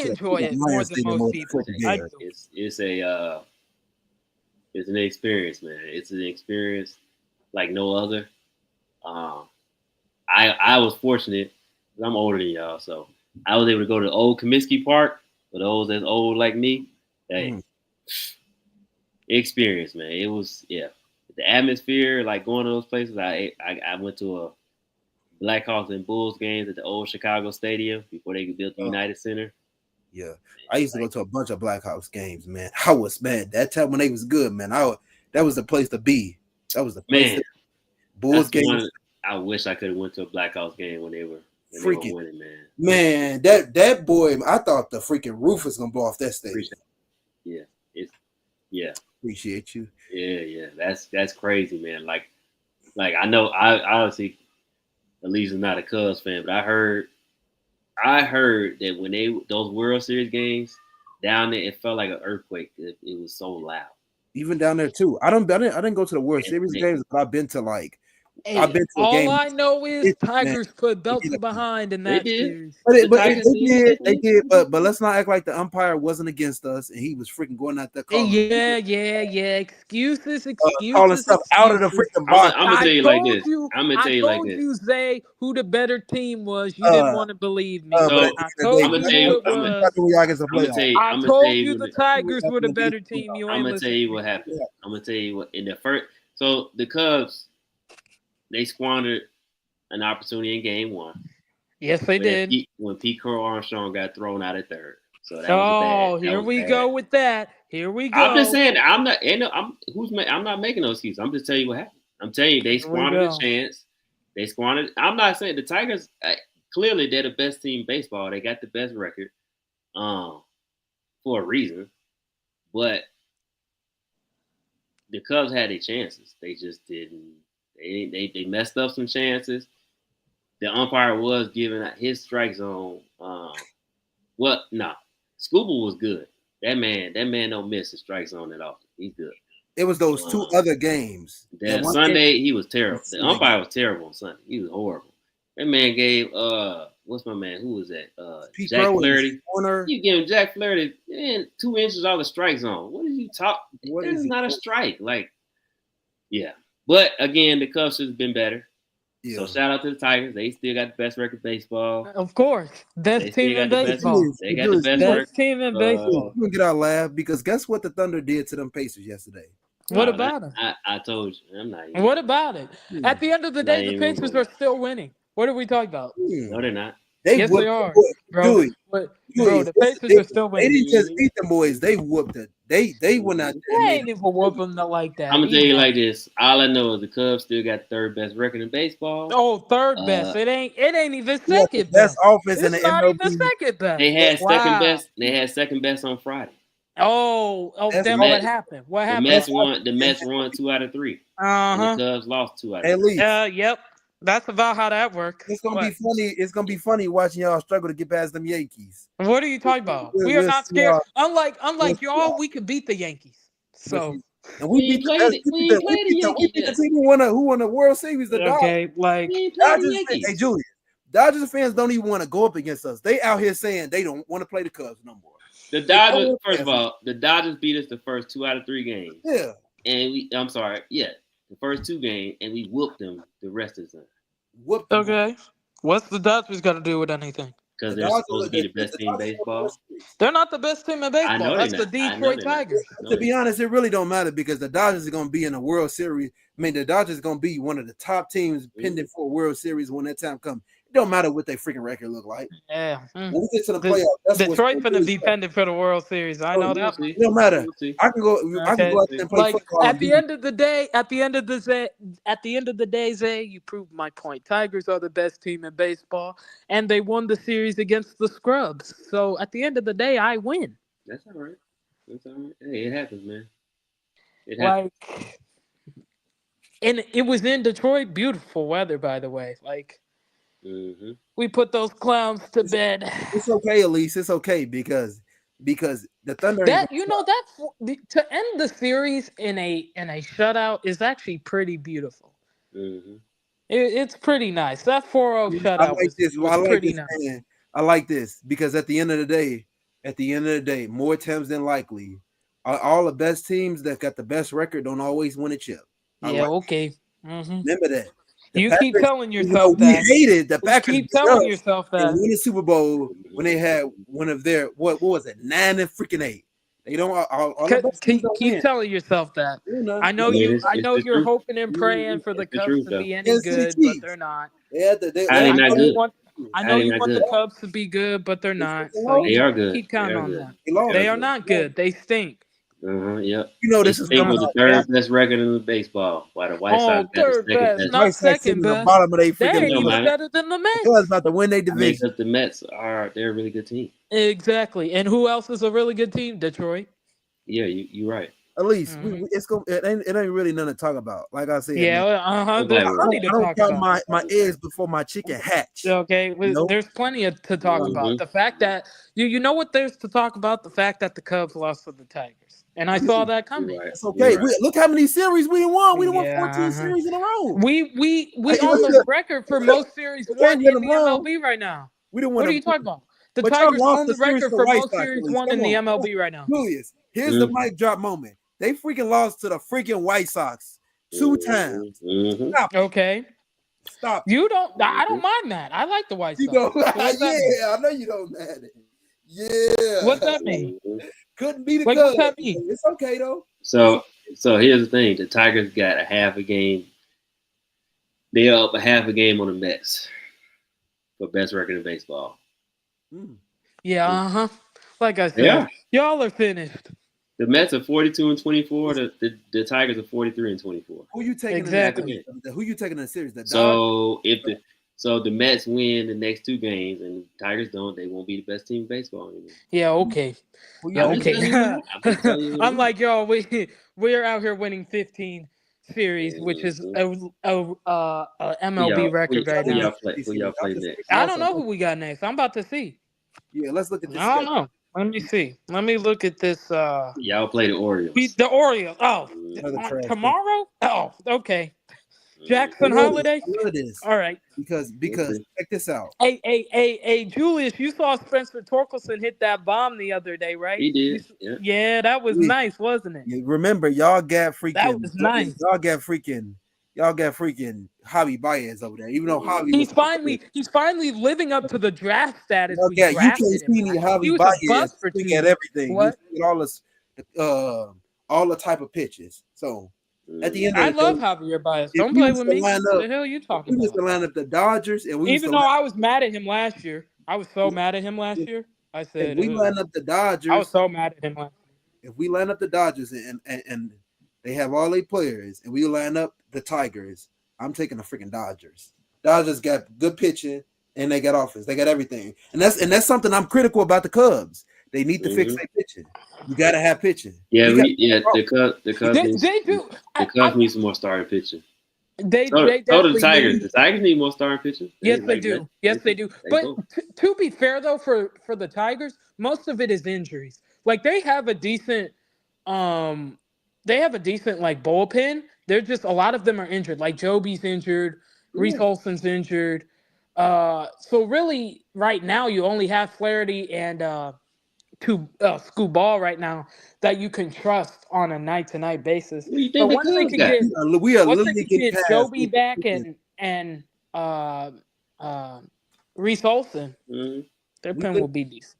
enjoy it more than most people. It's an experience, man. It's an experience like no other. I was fortunate because I'm older than y'all, so I was able to go to the old Comiskey Park for those that's old like me. Hey, experience, man. It was the atmosphere, like going to those places. I went to a Blackhawks and Bulls games at the old Chicago Stadium before they built the United Center. Yeah, I used to go to a bunch of Blackhawks games, man. I was mad that time when they was good, man. That was the place to be. That was the place. Man, Bulls games. I wish I could have went to a Blackhawks game when they were winning, man. Man, that boy, I thought the freaking roof was gonna blow off that stadium. Yeah, Yeah, Appreciate you. yeah. That's crazy, man. Like I know I obviously at least I'm not a Cubs fan, but I heard that when those World Series games down there, it felt like an earthquake. It was so loud. Even down there too. I didn't go to the World Series games, but I've been to I've Hey, been to a all game. I know is It's, man, Tigers put belts behind in They that did. series. The Tigers did. they did, but let's not act like the umpire wasn't against us and he was freaking going out there calling Excuses, calling excuses, stuff out of the excuses. freaking box. I'm gonna tell you like this. I'm gonna I tell you like told this. you, Zay, who the better team was. You didn't Uh, want to believe me. but at So the I end of the told day, I'm gonna you tell who you. it was. y'all against the I'm gonna tell playoffs. you. I I'm gonna tell told you. you the Tigers were the better team. You I'm ain't gonna tell listening. you what happened. I'm gonna tell you what in the first. So the Cubs, they squandered an opportunity in Game 1. Yes, they did. When Pete Crow Armstrong got thrown out at third. So that was Oh, bad. That here was we bad. go with that. Here we go. I'm just saying. I'm not. I'm not making no excuse. I'm just telling you what happened. I'm telling you they Here we squandered a go. chance. They squandered. I'm not saying the Tigers. Clearly, they're the best team in baseball. They got the best record, for a reason. But the Cubs had their chances. They just didn't. They messed up some chances. The umpire was giving out his strike zone. Well, nah, Scuba was good. That man don't miss the strike zone at all. He's good. It was those two other games. That Sunday he was terrible. The umpire was terrible on Sunday. He was horrible. That man gave what's my man? Who was that? Jack Flaherty. You give Jack Flaherty 2 inches off the strike zone. What did you talk? That is not a strike. Like, yeah. But again, the Cubs has been better. Yeah. So shout out to the Tigers. They still got the best record in baseball. Of course. Best team in baseball. They got the best team in baseball. We're gonna get our laugh because guess what the Thunder did to them Pacers yesterday? What about it? I told you. I'm not even. What about it? At the end of the day, the Pacers are still winning. What are we talking about? No, they're not. Yes, they are. Bro, the Pacers are still winning. They didn't just beat them boys. They whooped it. They went out there. They ain't even whooping them like that. I'm going to tell you like this. All I know is the Cubs still got the third best record in baseball. Oh, third best. It ain't even second best. Offense in the not MLB. even second best. They had second best. They had second best on Friday. Then what happened? What happened? The Mets won 2 out of 3. And the Cubs lost 2 out of 3. At least. Yep. That's about how that works. It's gonna be funny. It's gonna be funny watching y'all struggle to get past them Yankees. What are you talking about? We are not scared. Unlike y'all, we can beat the Yankees. So and we beat the team who won the World Series. The Dodgers. Hey, Julius, Dodgers fans don't even want to go up against us. They out here saying they don't want to play the Cubs no more. The Dodgers, first of all, the Dodgers beat us the first 2 out of 3 games. Yeah. And the first 2 games, and we whooped them the rest of the time. Okay. What's the Dodgers got to do with anything? Because they're supposed to be the best team in baseball. They're not the best team in baseball. I know that's the Detroit Tigers. To be honest, it really don't matter because the Dodgers are going to be in the World Series. I mean, the Dodgers are going to be one of the top teams pending for a World Series when that time comes. It don't matter what their freaking record look like. Yeah. When we get to the playoffs, that's Detroit's going to be pending for the World Series. I know that. It don't matter. I can go out there and play football. At the end of the day, Zay, you proved my point. Tigers are the best team in baseball, and they won the series against the Scrubs. So at the end of the day, I win. That's all right. Hey, it happens, man. It happens. And it was in Detroit. Beautiful weather, by the way. We put those clowns to bed. It's okay, Elise. It's okay because the Thunder. To end the series in a shutout is actually pretty beautiful. It's pretty nice. That 4-0 shutout was pretty nice. Man. I like this because at the end of the day, more times than likely, all the best teams that got the best record don't always win a chip. Okay. Remember that. You keep telling yourself that. We hated the Packers. Keep telling yourself that. Win the Super Bowl when they had one of their what was it 9 and freaking 8. They don't. Keep telling yourself that. I know you're hoping and praying for the Cubs to be any good, but they're not. I know you want the Cubs to be good, but they're not. So they are good. Keep counting on that. They are not good. They stink. Yep. This is the third best record in baseball. Why the White Sox got the second best? Not second best. Bottom of they ain't even better than the Mets. They was about to win their division. Because the Mets they're a really good team. Exactly. And who else is a really good team? Detroit. Yeah, you're right. At least Mhm. it ain't really nothing to talk about. Like I said, man, Yeah, Nobody there's will. plenty to I don't talk count about. my eggs before my chicken hatch. Okay, You know, there's plenty to talk uh, about. Mm-hmm. The fact that you know what there's to talk about, the fact that the Cubs lost to the Tigers, and I saw yeah, that You're coming. right. it's You're okay. right. Look how many series we done won. We done won 14 Yeah, series in a row. we Hey, on the record for most series you won can't win in them the all. MLB right now. We didn't win What are them, you talking about? The but y'all Tigers lost own the the series record to for White most Sox. At series least, won come in the on, MLB right now. Julius. Here's the Mm-hmm. mic drop moment. They freaking lost to the freaking White Sox 2 times. Mm-hmm. Stop it. Okay, Stop it. you don't. I Mm-hmm. don't mind that. I like the White You Sox. go, So what's that mean? yeah, I know you don't have it. What's Yeah. that mean? Mm-hmm. Couldn't be the Like, what's Cubs. that mean? It's okay though. So here's the thing: the Tigers got a half a game. They're up a half a game on the Mets for best record in baseball. Mm. Yeah, Like I They said, are. y'all are finished. The Mets are 42 and 24. The Tigers are 43 and 24. Who you taking in Half that a Exactly. game. series? Who you taking in the series? The Dodgers? So the Mets win the next 2 games and the Tigers don't, they won't be the best team in baseball anymore. Yeah, okay. Who you Yeah, I'm just taking? telling you okay. what. I'm just telling you what I'm it is. like, y'all, we're out here winning 15 series, which is Mm-hmm. a Who MLB y'all who, record right who now. y'all play? Who y'all play next? I don't know who we got next. I'm about to see. Yeah, let's look at this I don't schedule. know. Let me see. Let me look at this. Y'all play the Orioles. The Orioles. Oh, Mm-hmm. Another trash team. tomorrow? Oh, okay. I Jackson love this. Holiday. I love this All right. because We'll see. check this out. Hey, Julius, you saw Spencer Torkelson hit that bomb the other day, right? He did. Yeah. Yeah, that was We, nice, wasn't it? remember, y'all got That freaking was nice. y'all got freaking Javi Baez over there. Even though Javi was He's finally living up to the draft status y'all we got, you can't drafted him see any at. He Javi was a Baez bust for swing 2 at years. everything. You What? swing at all the type of pitches. So at the end of I the love day, Javier Baez. if Don't we play was with to me. line up, The hell you if talking we was to about? line up the Dodgers and we was to Even though I was mad at him last year, I was so mad at him last if, year. I if said, we "Ugh." line up the I was Dodgers, so mad at him last year. if we line up the Dodgers and they have all their players, and we line up the Tigers, I'm taking the freaking Dodgers. Dodgers got good pitching and they got offense. They got everything, and that's something I'm critical about the Cubs. They need to fix Mm-hmm. their pitching. You got to have pitching. Yeah, We got They do. The Cubs need some more starting pitching. They So do the definitely Tigers. need. The Tigers need more starting pitching. Yes, they Like that. do. Yes, they do. They But both. to be fair, though, for the Tigers, most of it is injuries. Like um, they have a decent like bullpen. They're just a lot of them are injured. Like Joby's injured, Reese yeah. Olson's injured. So really, right now you only have Flaherty and Scoot Ball right now that you can trust on a night to night basis. What do you think But the Cubs got? We are once they literally could getting get past. Joby back and uh, uh, Reese Olson, Mm-hmm. their We pen li- will be decent.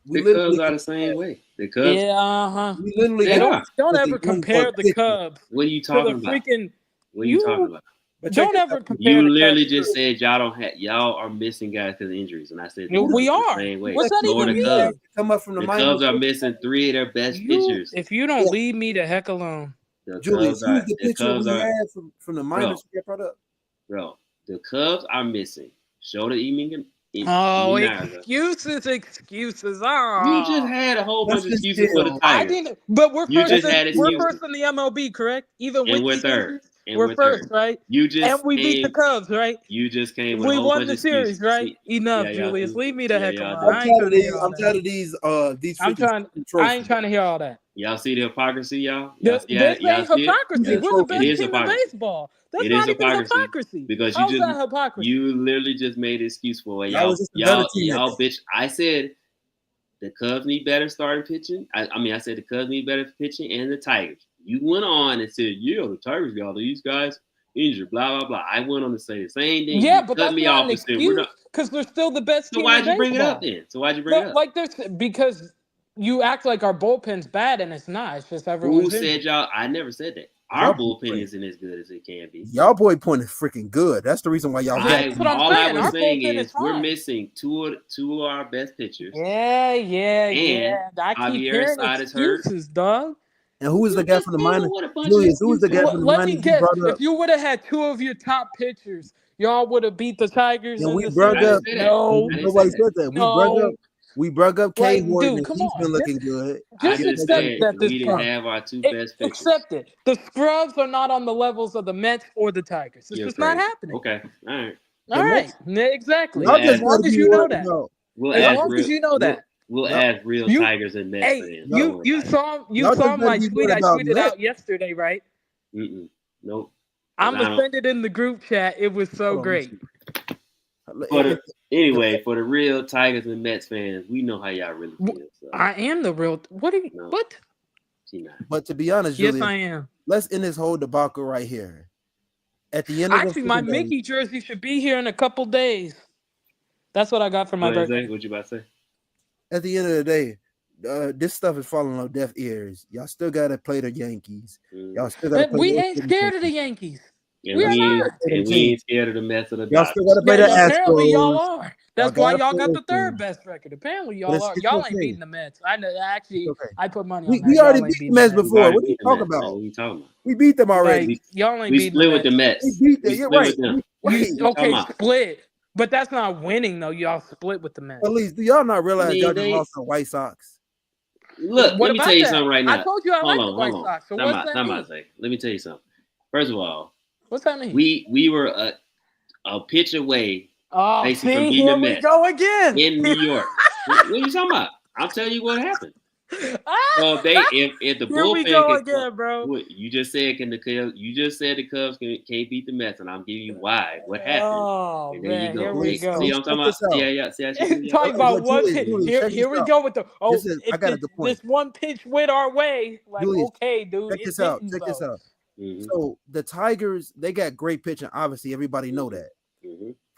we The Cubs literally are get the same past. way. The Cubs, Yeah. We literally they get Don't are. past don't with the ever young buck compare the pitching. Cubs What are you to the talking about? freaking What are you talking you. about? But check Don't this ever out. compare You the literally Cubs just to. said y'all are missing guys because of injuries, and I said the We Cubs are the are. same way. What's that So are even the mean? Cubs. Come up from the The minors. Cubs are missing 3 of their best pitchers. If you don't Yeah. leave me the heck alone. The Julius, Cubs who's are. the The pitcher Cubs we are. had from the minors Bro, who got brought up? bro. The Cubs are missing Shota Oh, Imanaga. excuses. You just Ah. had a whole bunch of Justin excuses for the Steele. I Tigers. didn't, but You just had we're excuses, first in the MLB, correct? Even and with we're these third, injuries, and we're we're first, third. right? You And just we beat the came. Cubs, right? You just came with a We whole won bunch the of excuses. series, right? See, yeah, Enough, y'all Julius. do. Leave me the Yeah, heck y'all alone. do. I ain't trying to hear all I'm that. tired of these I'm freaking trying. I ain't trophies. trying to hear all that. Y'all see the hypocrisy, y'all? Y'all see This that? Y'all ain't see it? hypocrisy. Freaking Yeah, We're the it trophies. best is team in hypocrisy. baseball. That's It is not even hypocrisy hypocrisy. because How's that hypocrisy? you literally just made an excuse for it. Y'all was just a better team at Y'all that. bitch. I said the Cubs need better starting pitching. I said the Cubs need better pitching and the Tigers. You went on and said, yeah, the Tigers got all these guys injured, blah, blah, blah. I went on to say the same thing. Yeah, You but cut that's me not off an and said, we're excuse not. because they're still the best So team in why'd you bring it up baseball. then? So why'd you bring it But up? like there's because you act like our bullpen's bad and it's not. It's just Who everyone's said injured. y'all? I never said that. Our Y'all bullpen boy, isn't as good as it can be. y'all boy point is freaking good. That's the reason why y'all got. That's what I'm All I saying. was Our saying bullpen is is we're fine. missing two of our best pitchers, Yeah. and I keep Javier hearing Assad is hurt. excuses, dog. And who is the You guy just from the came up minors? with a bunch of Julius, who is the guy excuses. from the Let me minors you guess. brought If up? you would have had two of your top pitchers, y'all would have beat the Tigers And in we the brought I series. didn't up. say that. No, I didn't say Nobody that. said that. We brought up. no. We broke up K Like, Horton, dude, and come he's been on. looking good. I Just just accept said it at this we didn't point. have our two best pitchers. Accept it. The scrubs are not on the levels of the Mets or the Tigers. It's You're just not crazy. happening. Okay, all right. All right, exactly. Y'all As just long gotta as be you know worried that. about. We'll As ask long real. as you know that. We'll Y'all- ask real You, Tigers and Mets hey, fans. y'all- Don't worry about you Y'all saw just better my be tweet. worried I about tweeted Met. out yesterday, right? it. Nope. 'Cause I'm I gonna don't. send it in the group chat. It was so Hold on, great. For the anyway, for the real Tigers and Mets fans, we know how y'all really feel. So I am the real. What are you? no, What? she not. But to be honest, Yes, Julius, I am. let's end this whole debacle right here. At the end of the Actually, my freaking day, Mickey jersey should be here in a couple days. That's what I got for my birthday. What you about to say? at the end of the day, this stuff is falling on deaf ears. Y'all still gotta play the Yankees. Y'all still gotta play. We the ain't scared of the Yankees. And We are we not. ain't scared of the Mets of the Y'all Dodgers. still gotta play the Apparently, y'all Astros. are. That's why y'all got the play third best record. Apparently, But y'all are. it's Y'all ain't okay. beating the Mets. I know. It's Actually, okay. I put money on that. We already Y'all ain't beat the beating Mets the before. What are you talking about? What are you talking about? We beat them already. Like, y'all ain't We beating the split with the Mets. Mets. We beat them. We You're split right. with them. You, What okay, you talking split. But that's not winning, though. Y'all split with the Mets. At least, do y'all not realize y'all just they- lost the White Sox? Look, What let me about tell you that? something right now. I told you I hold like on, the White hold on. Sox. So Time what's out, that time mean? out, Zay. Let me tell you something. First of all, What's that mean? we were a pitch away Oh, basically from see, beating here the we Mets go again. in New York. What are you talking about? I'll tell you what happened. So if the Here we bullpen go can, again, bro. what you just said can the Cubs? You just said the Cubs can't beat the Mets, and I'm giving you why. What happened? Oh And there you man, go. here we go. See what I'm talking about? See how she do y'all? Talking about But one Julius, pitch. Julius, check Here this we out. go with the I got a good point. this one pitch went our way. Like, Julius, okay, dude, check it this out. didn't Check this though. out. So the Tigers, they got great pitching. Obviously, everybody know that.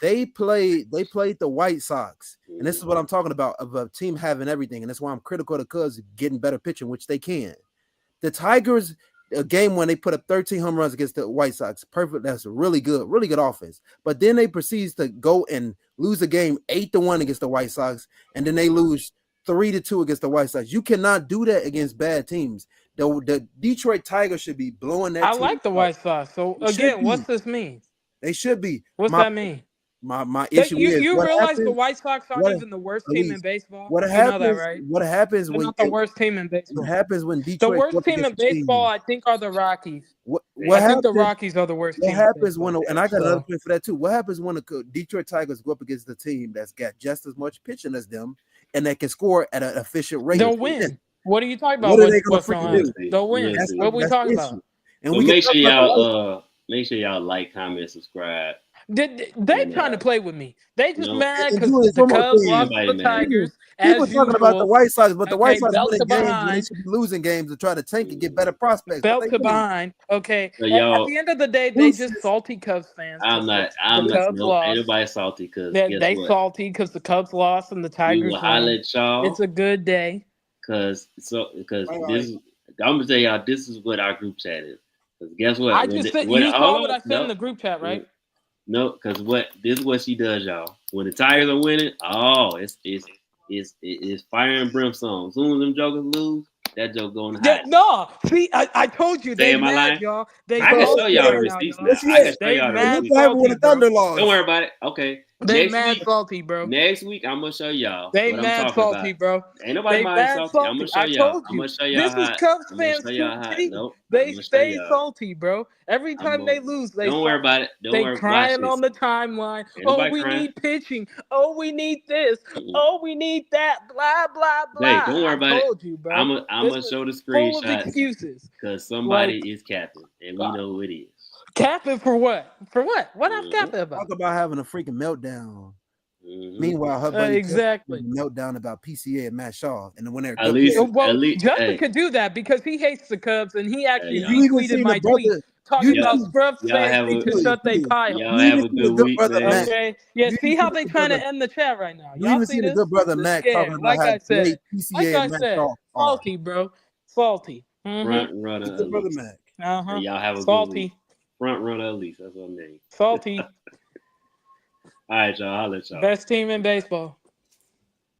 They played the White Sox, and this is what I'm talking about of a team having everything, and that's why I'm critical of the Cubs getting better pitching, which they can. The Tigers, a game when they put up 13 home runs against the White Sox, perfect. That's really good offense. But then they proceeds to go and lose a game 8-1 against the White Sox, and then they lose 3-2 against the White Sox. You cannot do that against bad teams. The Detroit Tigers should be blowing that. I team like the out. White Sox. So They should again, be. what's this mean? They should be. What's that mean? My issue is You what realize happens. the White Sox aren't What, even the worst at team least, in baseball. what You know that, happens? right? What happens They're when not the worst team in what baseball. happens when The Detroit worst goes team in against a team? baseball, I think, are the Rockies. What I think happens? the Rockies are the worst What team. happens in when? baseball. And I got another So, point for that too. What happens when the Detroit Tigers go up against the team that's got just as much pitching as them and that can score at an efficient rate? they'll win. What are you talking about? What are they gonna What's going freaking on? do? They'll win. Let's see. What are we That's talking the issue. about? And But we make can sure y'all like, comment, subscribe. They And, trying to play with me. They just no. mad And because Julius, the one more Cubs thing. lost to Everybody the mad. Tigers People as talking about the usual. White Sox, but the White Sox belt winning to games when they behind. should be losing games to try to tank and get better prospects. But Belt they to didn't. behind. Okay. So At y'all, the end of the day, they just salty Cubs fans. I'm 'Cause not. the Cubs Nope, ain't lost. nobody salty because guess They what? salty because the Cubs lost and the We Tigers will holler won. at y'all It's a good day. because Right. this. I'm gonna tell y'all this is what our group chat is. Because guess what? I just said you saw what I said in the group chat, right? No, because this is what she does, y'all. When the Tigers are winning, it's fire and brimstone. As soon as them jokers lose, that joke going to hide. No, see, I told you they Say, am I mad, lying? y'all. They I can salty show y'all the right now, receipts y'all. now. I can show They y'all the mad receipts. What happened when salty, the Thunder bro. lost? Don't worry about it. Okay. They Next mad week, salty, bro. Next week, I'm gonna show y'all They what I'm mad talking salty, about. bro. Ain't nobody They mind mad salty. salty. I'm gonna show I y'all. told I'm you. gonna show y'all This is how. Cubs I'm gonna fans show too. y'all how. See? Nope. I'm They gonna show stay y'all. salty, bro. Every time they lose, they Don't worry salty. about it. Don't They worry. Watch crying this. on the timeline. Ain't Oh, nobody we crying. need pitching. Oh, we need this. Mm-mm. Oh, we need that. Blah blah blah. Hey, don't worry about it. Told you, bro. I'm gonna This show the is full of screenshots excuses. because somebody is capping, and we God. know who it is. Capping for what? For what? What I'm capping Talk about? about having a freaking meltdown. Meanwhile, her buddy Exactly. meltdown about PCA and Matt Shaw, and when they're At good least, players. Justin could do that because he hates the Cubs and he actually You even retweeted seen my the brother. tweet talking about Scrubs y'all fans have need a to shut their pie y'all hole. You have even a seen the good good week, brother man. Matt. Okay, yeah. You See even how seen they the trying brother- to end the chat right now? You Y'all even see seen the this? good brother They're Matt scared. talking about Like how I said, great PCA and Matt Shaw are. salty, bro, salty. Front runner, Good brother Matt. Uh-huh. y'all have a Salty. good week. Front runner, at least that's what I mean. Salty. All right, y'all. I'll let y'all. Best team in baseball.